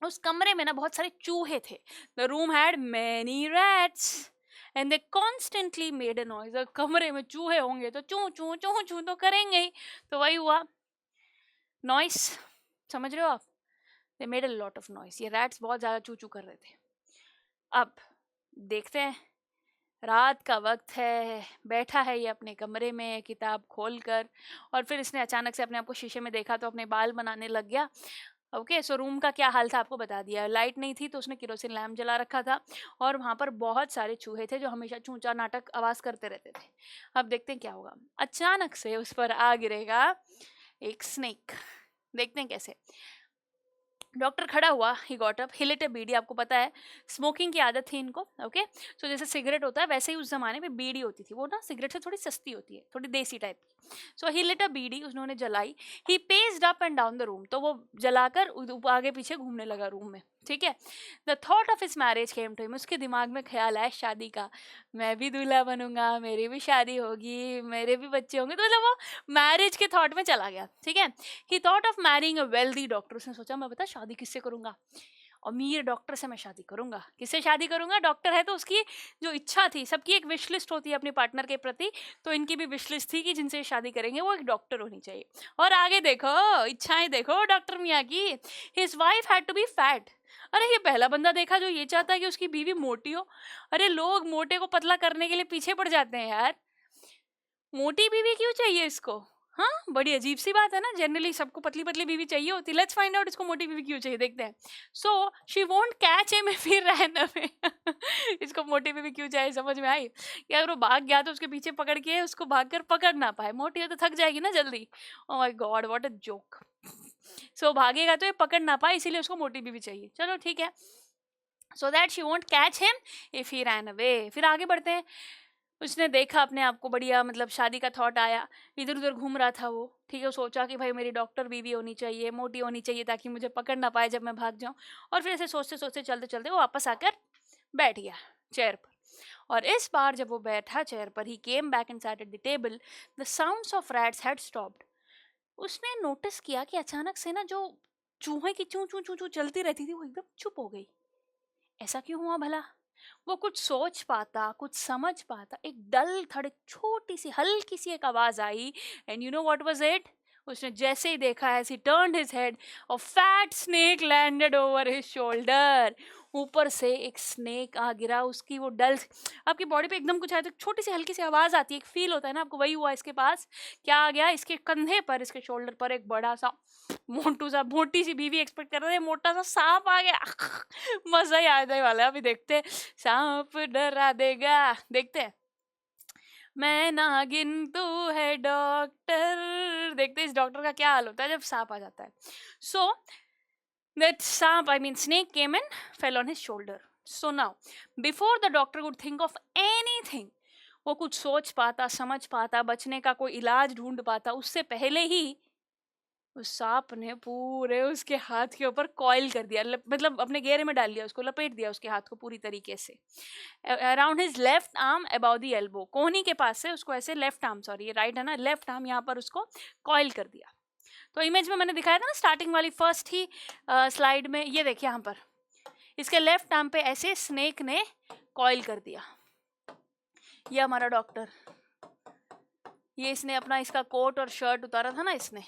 उस कमरे में ना बहुत सारे चूहे थे। The room had many rats and they constantly made a noise. और कमरे में चूहे होंगे तो चू चू चू चू तो करेंगे ही। तो वही हुआ, नॉइस, समझ रहे हो आप, they made a lot of noise. ये रैट्स बहुत ज़्यादा चू चू कर रहे थे। अब देखते हैं, रात का वक्त है, बैठा है ये अपने कमरे में किताब खोलकर, और फिर इसने अचानक से अपने आप को शीशे में देखा तो अपने बाल बनाने लग गया। ओके, सो रूम का क्या हाल था आपको बता दिया। लाइट नहीं थी तो उसने किरोसिन लैम्प जला रखा था, और वहाँ पर बहुत सारे चूहे थे जो हमेशा चूंचा नाटक आवाज़ करते रहते थे। अब देखते हैं क्या होगा। अचानक से उस पर आ गिरेगा एक स्नेक। देखते हैं कैसे। डॉक्टर खड़ा हुआ, he got up, he lit a bidi. आपको पता है स्मोकिंग की आदत थी इनको। ओके, सो जैसे सिगरेट होता है वैसे ही उस जमाने में बीड़ी होती थी, वो ना सिगरेट से थोड़ी सस्ती होती है, थोड़ी देसी टाइप की। सो ही लिट अ बीड़ी, उन्होंने जलाई। He paced up and down the room, तो वो जलाकर आगे पीछे घूमने लगा रूम में। ठीक है, the thought of his marriage came to him, उसके दिमाग में ख्याल आया शादी का। मैं भी दूल्हा बनूंगा, मेरी भी शादी होगी, मेरे भी बच्चे होंगे, तो मतलब वो मैरिज के थॉट में चला गया। ठीक है, ही thought of marrying a wealthy doctor. उसने सोचा मैं बता शादी किससे करूंगा, अमीर डॉक्टर से मैं शादी करूंगा। किससे शादी करूंगा, डॉक्टर है तो उसकी जो इच्छा थी, सबकी एक विश लिस्ट होती है अपने पार्टनर के प्रति, तो इनकी भी विश लिस्ट थी कि जिनसे शादी करेंगे वो एक डॉक्टर होनी चाहिए। और आगे देखो, इच्छाएं देखो डॉक्टर मियाँ की। His wife had to be fat. अरे ये पहला बंदा देखा जो ये चाहता है कि उसकी बीवी मोटी हो। अरे लोग मोटे को पतला करने के लिए पीछे पड़ जाते हैं यार, मोटी बीवी क्यों चाहिए इसको। हाँ, बड़ी अजीब सी बात है ना, जनरली सबको पतली पतली बीवी चाहिए होती। लेट्स फाइंड आउट इसको मोटी बीवी क्यों चाहिए, देखते हैं। So she won't catch him if he ran away. इसको मोटी बीवी क्यों चाहिए, समझ में आई कि अगर वो भाग गया तो उसके पीछे पकड़ के उसको भागकर पकड़ ना पाए, मोटी हो तो थक जाएगी ना जल्दी। Oh my god, what a joke. So भागेगा तो ये पकड़ ना पाए, इसीलिए उसको मोटी बीवी चाहिए। चलो ठीक है, so that she won't catch him if he ran away. फिर आगे बढ़ते हैं। उसने देखा अपने आप को बढ़िया, मतलब शादी का थॉट आया, इधर उधर घूम रहा था वो। ठीक है, सोचा कि भाई मेरी डॉक्टर बीवी होनी चाहिए, मोटी होनी चाहिए, ताकि मुझे पकड़ ना पाए जब मैं भाग जाऊं। और फिर ऐसे सोचते सोचते चलते चलते वो वापस आकर बैठ गया चेयर पर। और इस बार जब वो बैठा चेयर पर, he came back and sat at the table. The sounds of rats had stopped. उसने नोटिस किया कि अचानक से ना जो चूहे की चू चू चू चू चलती रहती थी वो एकदम चुप हो गई। ऐसा क्यों हुआ भला। वो कुछ सोच पाता, कुछ समझ पाता। एक डल थड़ छोटी सी हल्की सी एक आवाज आई, and you know what was it? उसने जैसे ही देखा, as he turned his head, a fat snake landed over his shoulder. ऊपर से एक स्नेक आ गिरा उसकी वो डल, आपकी बॉडी पे एकदम कुछ आया तो छोटी सी हल्की सी आवाज आती है, एक फील होता है ना आपको, वही हुआ इसके पास। क्या आ गया इसके कंधे पर, इसके शोल्डर पर एक बड़ा सा मोटू सा, मोटी सी बीवी एक्सपेक्ट कर रहे थे, मोटा सा सांप आ गया। मजा ही आ जाने वाला है। अभी देखते हैं, सांप डरा देगा, देखते हैं। मैं नागिन तू है डॉक्टर, देखते हैं इस डॉक्टर का क्या हाल होता है जब सांप आ जाता है। सो that sap, I mean snake, came and fell on his shoulder. So now, before the doctor could think of anything, वो कुछ सोच पाता, समझ पाता, बचने का कोई इलाज ढूंढ पाता, उससे पहले ही उस सांप ने पूरे उसके हाथ के ऊपर कॉइल कर दिया, मतलब अपने घेरे में डाल लिया, उसको लपेट दिया उसके हाथ को पूरी तरीके से। Around his left arm about the elbow, कोहनी के पास से उसको ऐसे, लेफ्ट आर्म, सॉरी ये राइट है ना, लेफ्ट आर्म यहाँ पर उसको कॉइल कर दिया। तो इमेज में मैंने दिखाया था ना स्टार्टिंग वाली फर्स्ट ही स्लाइड में, ये देखिए यहाँ पर इसके लेफ्ट आर्म पे ऐसे स्नेक ने कॉइल कर दिया। ये हमारा डॉक्टर, ये इसने अपना इसका कोट और शर्ट उतारा था ना इसने,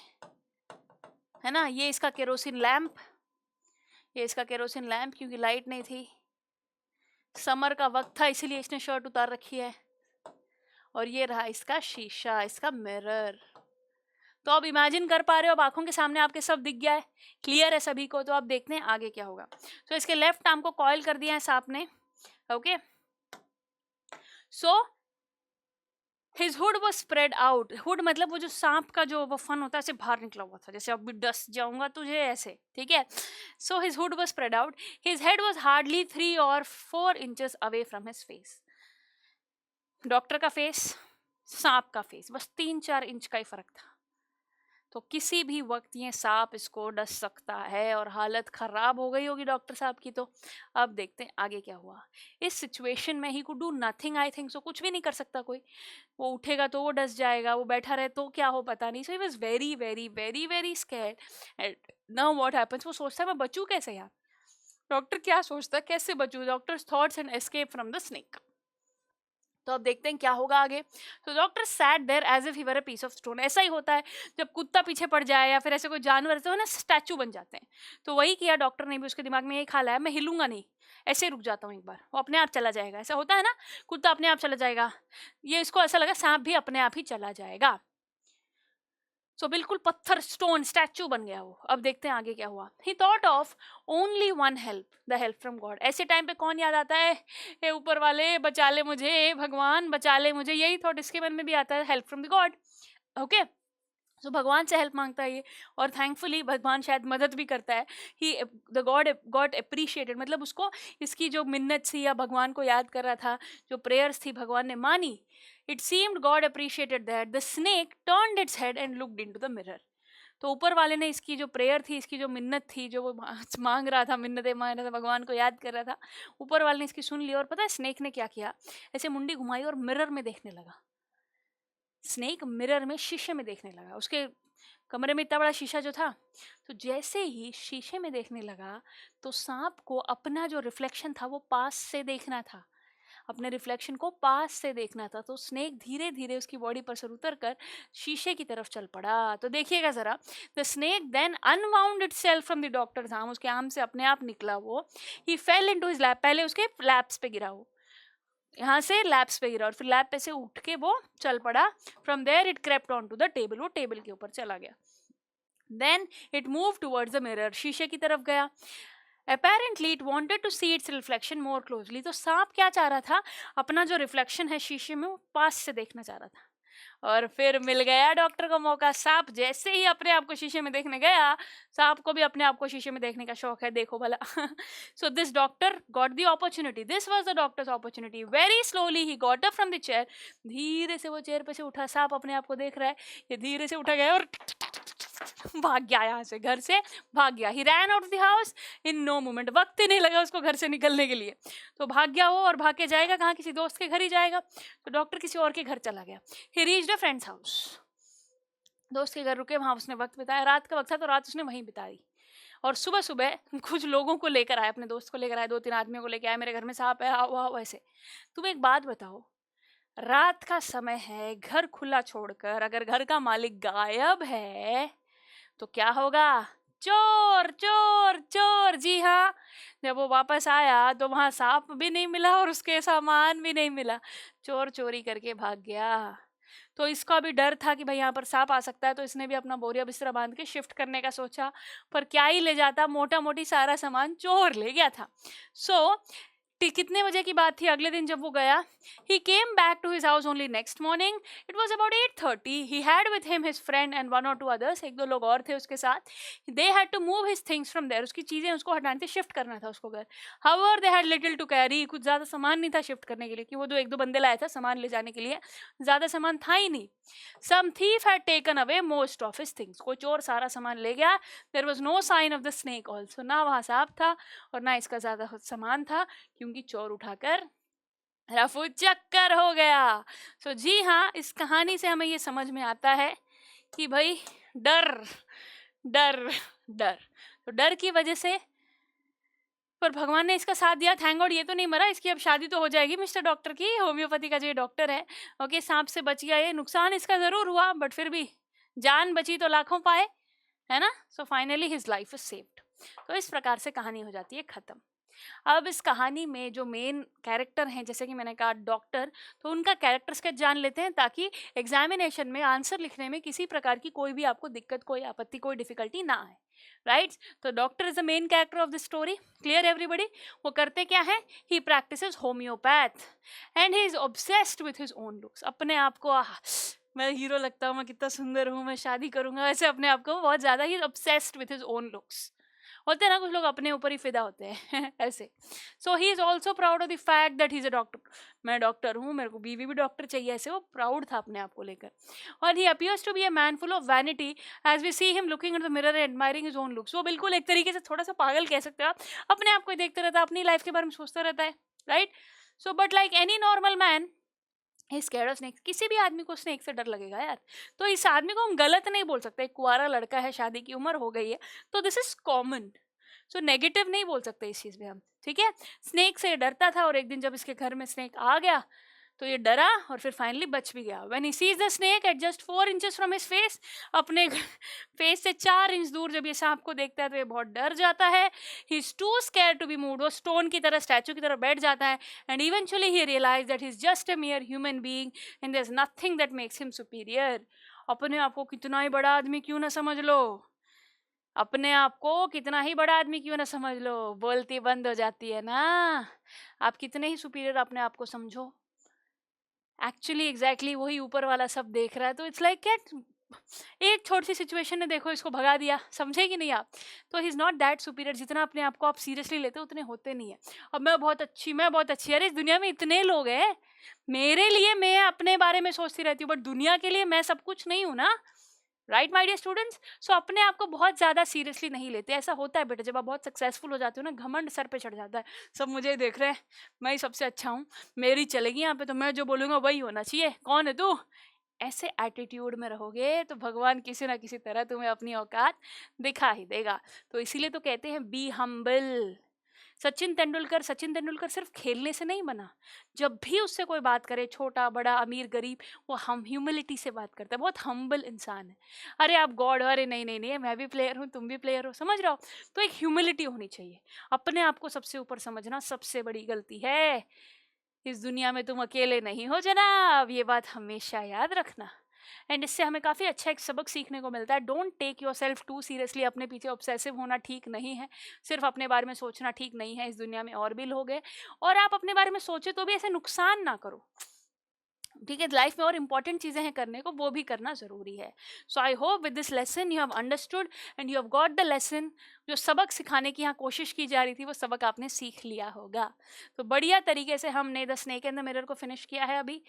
है ना, ये इसका केरोसिन लैंप, ये इसका केरोसिन लैंप, क्योंकि लाइट नहीं थी, समर का वक्त था इसीलिए इसने शर्ट उतार रखी है। और ये रहा इसका शीशा, इसका मिरर। तो अब इमेजिन कर पा रहे हो, अब आंखों के सामने आपके सब दिख गया है, क्लियर है सभी को। तो अब देखते हैं आगे क्या होगा। तो इसके लेफ्ट आर्म को कॉइल कर दिया है सांप ने, okay. So his hood was spread out, hood मतलब वो जो सांप का जो वो फन होता है ऐसे बाहर निकला हुआ था, जैसे अब भी डस जाऊंगा तुझे ऐसे, ठीक है। So his hood was spread out, his head was hardly 3 or 4 inches away from his face. Doctor का फेस, सांप का फेस, बस 3-4 इंच का ही फर्क था। तो किसी भी वक्त ये सांप इसको डस सकता है, और हालत खराब हो गई होगी डॉक्टर साहब की। तो अब देखते हैं आगे क्या हुआ। इस सिचुएशन में he could do nothing, I think so, कुछ भी नहीं कर सकता कोई। वो उठेगा तो वो डस जाएगा, वो बैठा रहे तो क्या हो पता नहीं। So he was very very very very scared. Now what happens, वो सोचता है मैं बचूं कैसे यार। डॉक्टर क्या सोचता है, कैसे बचूं, doctor's thoughts and escape from the snake. तो अब देखते हैं क्या होगा आगे। तो doctor sat there as if he were a piece of stone. ऐसा ही होता है जब कुत्ता पीछे पड़ जाए या फिर ऐसे कोई जानवर तो है ना, स्टैचू बन जाते हैं। तो वही किया डॉक्टर ने भी, उसके दिमाग में यही ख्याल आया, मैं हिलूंगा नहीं, ऐसे रुक जाता हूँ एक बार, वो अपने आप चला जाएगा। ऐसा होता है ना, कुत्ता अपने आप चला जाएगा, ये इसको ऐसा लगा सांप भी अपने आप ही चला जाएगा। सो बिल्कुल पत्थर, स्टोन, स्टैचू बन गया वो। अब देखते हैं आगे क्या हुआ। ही thought of only one help, the help from God. ऐसे टाइम पे कौन याद आता है, हे ऊपर वाले बचा ले मुझे, हे भगवान बचा ले मुझे, यही थॉट इसके मन में भी आता है, help from the god, okay. So भगवान से हेल्प मांगता है ये, और थैंकफुली भगवान शायद मदद भी करता है। ही द गॉड गॉट अप्रिशिएटेड, मतलब उसको इसकी जो मिन्नत थी या भगवान को याद कर रहा था, जो प्रेयर्स थी भगवान ने मानी। It seemed God appreciated that the snake turned its head and looked into the mirror. तो ऊपर वाले ने इसकी जो प्रेयर थी, इसकी जो मिन्नत थी, जो वो मांग रहा था, मिन्नतें मांग रहा था, भगवान को याद कर रहा था, ऊपर वाले ने इसकी सुन ली। और पता है स्नेक ने क्या किया, ऐसे मुंडी घुमाई और मिरर में देखने लगा। स्नेक मिरर में, शीशे में देखने लगा। उसके कमरे में इतना बड़ा शीशा जो था, तो जैसे ही शीशे में देखने लगा तो सांप को अपना जो रिफ्लेक्शन था वो पास से देखना था, अपने रिफ्लेक्शन को पास से देखना था। तो स्नेक धीरे धीरे उसकी बॉडी पर से उतर कर शीशे की तरफ चल पड़ा। तो देखिएगा जरा, the snake then unwound itself from the doctor's arm, उसके आर्म से अपने आप निकला वो। He fell into his lap, पहले उसके लैप्स पे गिरा वो, यहाँ से लैप्स पे गिरा और फिर लैप पे से उठ के वो चल पड़ा। From there it crept on to the table, वो टेबल के ऊपर चला गया। Then it move towards the mirror, शीशे की तरफ गया। Apparently it wanted to see its reflection more closely. तो सांप क्या चाह रहा था, अपना जो रिफ्लेक्शन है शीशे में वो पास से देखना चाह रहा था। और फिर मिल गया डॉक्टर को मौका। सांप जैसे ही अपने आप को शीशे में देखने गया, सांप को भी अपने आप को शीशे में देखने का शौक है, देखो भला। So this doctor got the opportunity, this was the doctors opportunity. Very slowly he got up from the chair, धीरे से वो चेयर पे से उठा। सांप अपने आप को देख रहा है, ये धीरे से उठा गया और भाग गया, यहाँ से घर से भाग गया। He ran out of the house in no moment, वक्त ही नहीं लगा उसको घर से निकलने के लिए। तो भाग गया वो, और भाग के जाएगा कहाँ, किसी दोस्त के घर ही जाएगा। तो डॉक्टर किसी और के घर चला गया। ही रीच्ड अ फ्रेंड्स हाउस, दोस्त के घर रुके, वहां उसने वक्त बिताया। रात का वक्त था तो रात उसने वहीं बिताई। और सुबह सुबह कुछ लोगों को लेकर आए, अपने दोस्त को लेकर आए, 2-3 आदमियों को लेकर आए, मेरे घर में सांप है, आओ आओ ऐसे। तुम एक बात बताओ, रात का समय है, घर खुला छोड़कर अगर घर का मालिक गायब है तो क्या होगा? चोर चोर चोर। जी हाँ, जब वो वापस आया तो वहां सांप भी नहीं मिला और उसके सामान भी नहीं मिला, चोर चोरी करके भाग गया। तो इसका भी डर था कि भाई यहाँ पर सांप आ सकता है, तो इसने भी अपना बोरिया बिस्तरा बांध के शिफ्ट करने का सोचा, पर क्या ही ले जाता, मोटा मोटी सारा सामान चोर ले गया था। कितने बजे की बात थी, अगले दिन जब वो गया, he came back to his house only next morning. It was about 8:30. He had with him his friend and 1 or 2 others. एक दो लोग और थे उसके साथ. They had to move his things from there. उसकी चीजें उसको हटानी थी, शिफ्ट करना था उसको घर. However, they had little to carry. कुछ ज्यादा सामान नहीं था शिफ्ट करने के लिए, कि वो एक दो बंदे लाया था सामान ले जाने के लिए, ज्यादा सामान था ही नहीं. Some thief had taken away most of his things. कोई चोर सारा सामान ले गया. There was no sign of the snake also. ना वहाँ सांप था और ना इसका ज्यादा सामान था, क्योंकि चोर उठाकर रफू चक्कर हो गया। जी हाँ, इस कहानी से हमें ये समझ में आता है कि भाई डर डर डर, तो डर की वजह से, पर भगवान ने इसका साथ दिया, थैंक गॉड। ये तो नहीं मरा, इसकी अब शादी तो हो जाएगी मिस्टर डॉक्टर की, होम्योपैथी का जो ये डॉक्टर है। ओके, सांप से बच गया, ये नुकसान इसका जरूर हुआ, बट फिर भी जान बची तो लाखों पाए, है ना। So finally his life is saved. तो इस प्रकार से कहानी हो जाती है खत्म। अब इस कहानी में जो मेन कैरेक्टर हैं, जैसे कि मैंने कहा डॉक्टर, तो उनका कैरेक्टर स्केच जान लेते हैं, ताकि एग्जामिनेशन में आंसर लिखने में किसी प्रकार की कोई भी आपको दिक्कत, कोई आपत्ति, कोई डिफिकल्टी ना आए, राइट। तो doctor is the main character of the story. Clear everybody? वो करते क्या है? He practises homeopath and he is obsessed with his own looks. अपने आप को मैं हीरो लगता हूँ, मैं कितना सुंदर हूँ, मैं शादी करूंगा, ऐसे अपने आप को बहुत ज्यादा ही obsessed with his own looks. होते हैं ना कुछ लोग अपने ऊपर ही फिदा होते हैं ऐसे। So he is also proud of the fact that he is a doctor. मैं डॉक्टर हूँ, मेरे को बीवी भी डॉक्टर चाहिए, ऐसे वो प्राउड था अपने आप को लेकर। और he appears to be a man full of vanity as we see him looking in the mirror and admiring his own looks. वो बिल्कुल एक तरीके से थोड़ा सा पागल कह सकते हो आप, अपने आप को देखते रहता है, अपनी लाइफ के बारे में सोचता रहता है, right. So but like any normal man he scared of snakes. किसी भी आदमी को स्नेक से डर लगेगा यार, तो इस आदमी को हम गलत नहीं बोल सकते। एक कुंवारा लड़का है, शादी की उम्र हो गई है, तो this is common. So negative नहीं बोल सकते इस चीज में हम, ठीक है। स्नेक से डरता था, और एक दिन जब इसके घर में स्नेक आ गया तो ये डरा और फिर फाइनली बच भी गया। When he sees the snake at just 4 inches from his face, अपने फेस से 4 इंच दूर जब ये सांप को देखता है तो ये बहुत डर जाता है। He is too scared to be moved. वो स्टोन की तरह, स्टैचू की तरह बैठ जाता है। And eventually he realise that he is just a mere human being and there is nothing that makes him superior. अपने आप को कितना ही बड़ा आदमी क्यों ना समझ लो, अपने आप को कितना ही बड़ा आदमी क्यों ना समझ लो, बोलती बंद हो जाती है ना। आप कितने ही सुपीरियर अपने आप को समझो, एक्चुअली एग्जैक्टली वही ऊपर वाला सब देख रहा है। तो इट्स लाइक कैट, एक छोटी सी सिचुएशन ने देखो इसको भगा दिया, समझे कि नहीं आप। तो he is not that superior. जितना अपने आप को आप सीरियसली लेते हो उतने होते नहीं है। अब मैं बहुत अच्छी, मैं बहुत अच्छी, अरे इस दुनिया में इतने लोग हैं, मेरे लिए मैं अपने बारे में सोचती रहती हूँ, बट दुनिया के लिए मैं सब कुछ नहीं हूँ ना, राइट माय डियर स्टूडेंट्स। सो अपने आप को बहुत ज़्यादा सीरियसली नहीं लेते। ऐसा होता है बेटा, जब आप बहुत सक्सेसफुल हो जाते हो ना, घमंड सर पे चढ़ जाता है, सब मुझे ही देख रहे हैं, मैं ही सबसे अच्छा हूँ, मेरी चलेगी यहाँ पे, तो मैं जो बोलूँगा वही होना चाहिए, कौन है तू। ऐसे एटीट्यूड में रहोगे तो भगवान किसी ना किसी तरह तुम्हें अपनी औकात दिखा ही देगा। तो इसीलिए तो कहते हैं बी हम्बल। सचिन तेंदुलकर सिर्फ खेलने से नहीं बना। जब भी उससे कोई बात करे, छोटा बड़ा अमीर गरीब, वो हम ह्यूमिलिटी से बात करता है, बहुत हम्बल इंसान है। अरे आप गॉड, अरे नहीं नहीं नहीं, मैं भी प्लेयर हूँ, तुम भी प्लेयर हो, समझ रहे हो। तो एक ह्यूमिलिटी होनी चाहिए। अपने आप को सबसे ऊपर समझना सबसे बड़ी गलती है। इस दुनिया में तुम अकेले नहीं हो जनाब, ये बात हमेशा याद रखना। एंड इससे हमें काफ़ी अच्छा एक सबक सीखने को मिलता है। Don't take yourself too seriously. अपने पीछे ऑब्सेसिव होना ठीक नहीं है, सिर्फ अपने बारे में सोचना ठीक नहीं है। इस दुनिया में और भी लोग हैं, और आप अपने बारे में सोचे तो भी ऐसे नुकसान ना करो, ठीक है। लाइफ में और इंपॉर्टेंट चीज़ें हैं करने को, वो भी करना ज़रूरी है। So I hope with this lesson you have understood and you have got the lesson. जो सबक सिखाने की यहाँ कोशिश की जा रही थी, वो सबक आपने सीख लिया होगा। तो बढ़िया तरीके से हमने the snake and the mirror को फिनिश किया है। अभी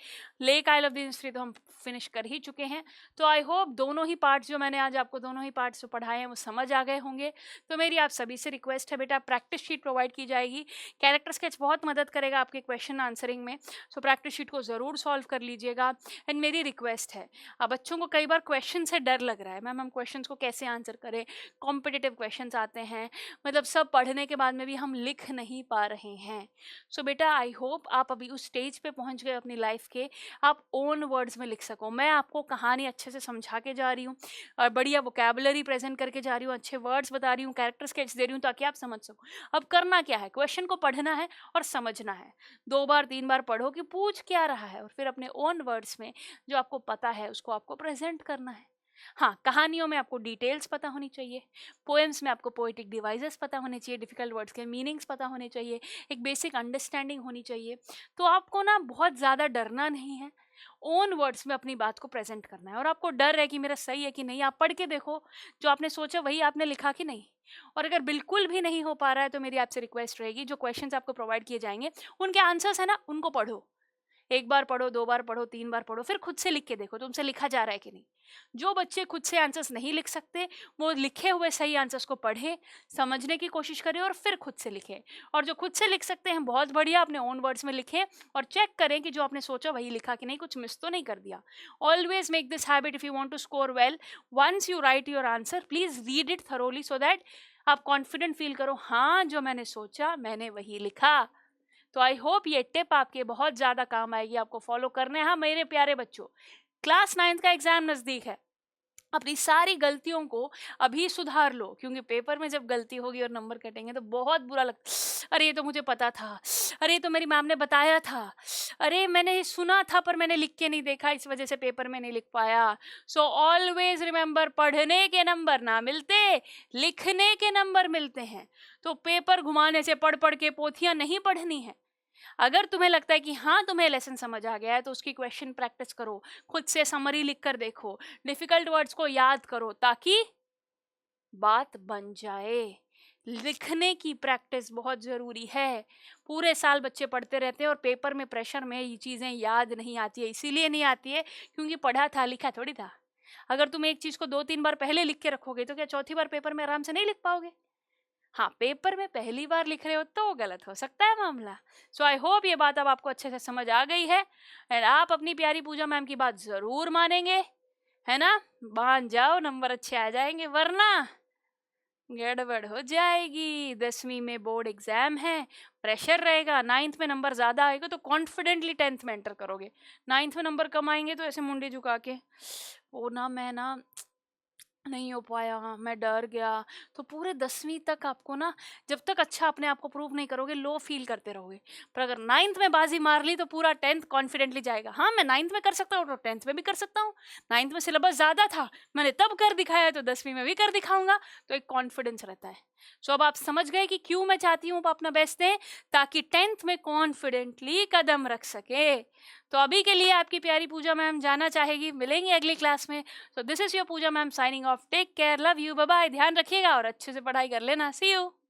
lake isle of the mystery तो हम फिनिश कर ही चुके हैं। तो आई होप दोनों ही पार्ट्स जो मैंने आज आपको दोनों ही पार्ट्स जो पढ़ाए हैं वो समझ आ गए होंगे। तो मेरी आप सभी से रिक्वेस्ट है बेटा, प्रैक्टिस शीट प्रोवाइड की जाएगी। कैरेक्टर स्केच बहुत मदद करेगा आपके क्वेश्चन आंसरिंग में। सो प्रैक्टिस शीट को ज़रूर सॉल्व कर कर लीजिएगा। एंड मेरी रिक्वेस्ट है, अब बच्चों को कई बार क्वेश्चन से डर लग रहा है, मैम हम क्वेश्चंस को कैसे आंसर करें, कॉम्पिटिटिव क्वेश्चंस आते हैं, मतलब सब पढ़ने के बाद में भी हम लिख नहीं पा रहे हैं। सो बेटा आई होप आप अभी उस स्टेज पे पहुंच गए अपनी लाइफ के, आप ओन वर्ड्स में लिख सको। मैं आपको कहानी अच्छे से समझा के जा रही हूँ और बढ़िया वोकैबुलरी प्रेजेंट करके जा रही हूँ, अच्छे वर्ड्स बता रही हूँ, कैरेक्टर स्केच दे रही हूँ ताकि आप समझ सको। अब करना क्या है, क्वेश्चन को पढ़ना है और समझना है। 2 बार 3 बार पढ़ो कि पूछ क्या रहा है, और फिर अपने ओन वर्ड्स में जो आपको पता है उसको आपको प्रेजेंट करना है। हाँ, कहानियों में आपको डिटेल्स पता होनी चाहिए, पोएम्स में आपको पोएटिक डिवाइसेस पता होने चाहिए, डिफिकल्ट वर्ड्स के मीनिंग्स पता होने चाहिए, एक बेसिक अंडरस्टैंडिंग होनी चाहिए। तो आपको ना बहुत ज़्यादा डरना नहीं है, ओन वर्ड्स में अपनी बात को प्रेजेंट करना है। और आपको डर है कि मेरा सही है कि नहीं, आप पढ़ के देखो, जो आपने सोचा वही आपने लिखा कि नहीं। और अगर बिल्कुल भी नहीं हो पा रहा है तो मेरी आपसे रिक्वेस्ट रहेगी, जो क्वेश्चंस आपको प्रोवाइड किए जाएंगे उनके आंसर्स है ना, उनको पढ़ो। 1 बार पढ़ो, 2 बार पढ़ो, 3 बार पढ़ो, फिर खुद से लिख के देखो तुमसे लिखा जा रहा है कि नहीं। जो बच्चे खुद से आंसर्स नहीं लिख सकते वो लिखे हुए सही आंसर्स को पढ़ें, समझने की कोशिश करें और फिर खुद से लिखें। और जो खुद से लिख सकते हैं बहुत बढ़िया, अपने ओन वर्ड्स में लिखें और चेक करें कि जो आपने सोचा वही लिखा कि नहीं, कुछ मिस तो नहीं कर दिया। Always make this habit if you want to score well. Once you write your answer please read it thoroughly so that आप कॉन्फिडेंट फील करो, हाँ जो मैंने सोचा मैंने वही लिखा। तो आई होप ये टिप आपके बहुत ज़्यादा काम आएगी, आपको फॉलो करना है। हाँ मेरे प्यारे बच्चों, क्लास 9th का एग्जाम नज़दीक है, अपनी सारी गलतियों को अभी सुधार लो, क्योंकि पेपर में जब गलती होगी और नंबर कटेंगे तो बहुत बुरा लगता, अरे ये तो मुझे पता था, अरे ये तो मेरी मैम ने बताया था, अरे मैंने सुना था पर मैंने लिख के नहीं देखा, इस वजह से पेपर में नहीं लिख पाया। सो ऑलवेज रिमेंबर, पढ़ने के नंबर ना मिलते, लिखने के नंबर मिलते हैं। तो पेपर घुमाने से पढ़ पढ़ के पोथियां नहीं पढ़नी है। अगर तुम्हें लगता है कि हाँ तुम्हें लेसन समझ आ गया है तो उसकी क्वेश्चन प्रैक्टिस करो, खुद से समरी लिख कर देखो, डिफिकल्ट वर्ड्स को याद करो ताकि बात बन जाए। लिखने की प्रैक्टिस बहुत ज़रूरी है। पूरे साल बच्चे पढ़ते रहते हैं और पेपर में प्रेशर में ये चीज़ें याद नहीं आती है। इसीलिए नहीं आती है क्योंकि पढ़ा था लिखा थोड़ी था। अगर तुम एक चीज़ को 2-3 बार पहले लिख के रखोगे तो क्या चौथी बार पेपर में आराम से नहीं लिख पाओगे। हाँ, पेपर में पहली बार लिख रहे हो तो गलत हो सकता है मामला। सो आई होप ये बात अब आपको अच्छे से समझ आ गई है एंड आप अपनी प्यारी पूजा मैम की बात ज़रूर मानेंगे, है ना। मान जाओ, नंबर अच्छे आ जाएंगे, वरना गड़बड़ हो जाएगी। 10वीं में बोर्ड एग्जाम है, प्रेशर रहेगा। 9th में नंबर ज़्यादा आएगा तो कॉन्फिडेंटली 10th में एंटर करोगे। 9th में नंबर कम आएंगे तो ऐसे मुंडी झुका के, वो ना मैं ना नहीं हो पाया, मैं डर गया। तो पूरे 10वीं तक आपको ना, जब तक अच्छा अपने आप को प्रूव नहीं करोगे लो फील करते रहोगे। पर अगर 9th में बाजी मार ली तो पूरा 10th कॉन्फिडेंटली जाएगा, हाँ मैं 9th में कर सकता हूँ तो 10th में भी कर सकता हूँ। 9th में सिलेबस ज़्यादा था, मैंने तब कर दिखाया तो 10वीं में भी कर दिखाऊंगा। तो एक कॉन्फिडेंस रहता है। सो अब आप समझ गए कि क्यों मैं चाहती हूँ आप अपना बेस्ट दें, ताकि 10th में कॉन्फिडेंटली कदम रख सके। तो अभी के लिए आपकी प्यारी पूजा मैम जाना चाहेगी, मिलेंगे अगली क्लास में। So this is your Puja ma'am signing off, take care, love you, bye bye, ध्यान रखिएगा और अच्छे से पढ़ाई कर लेना, सी यू।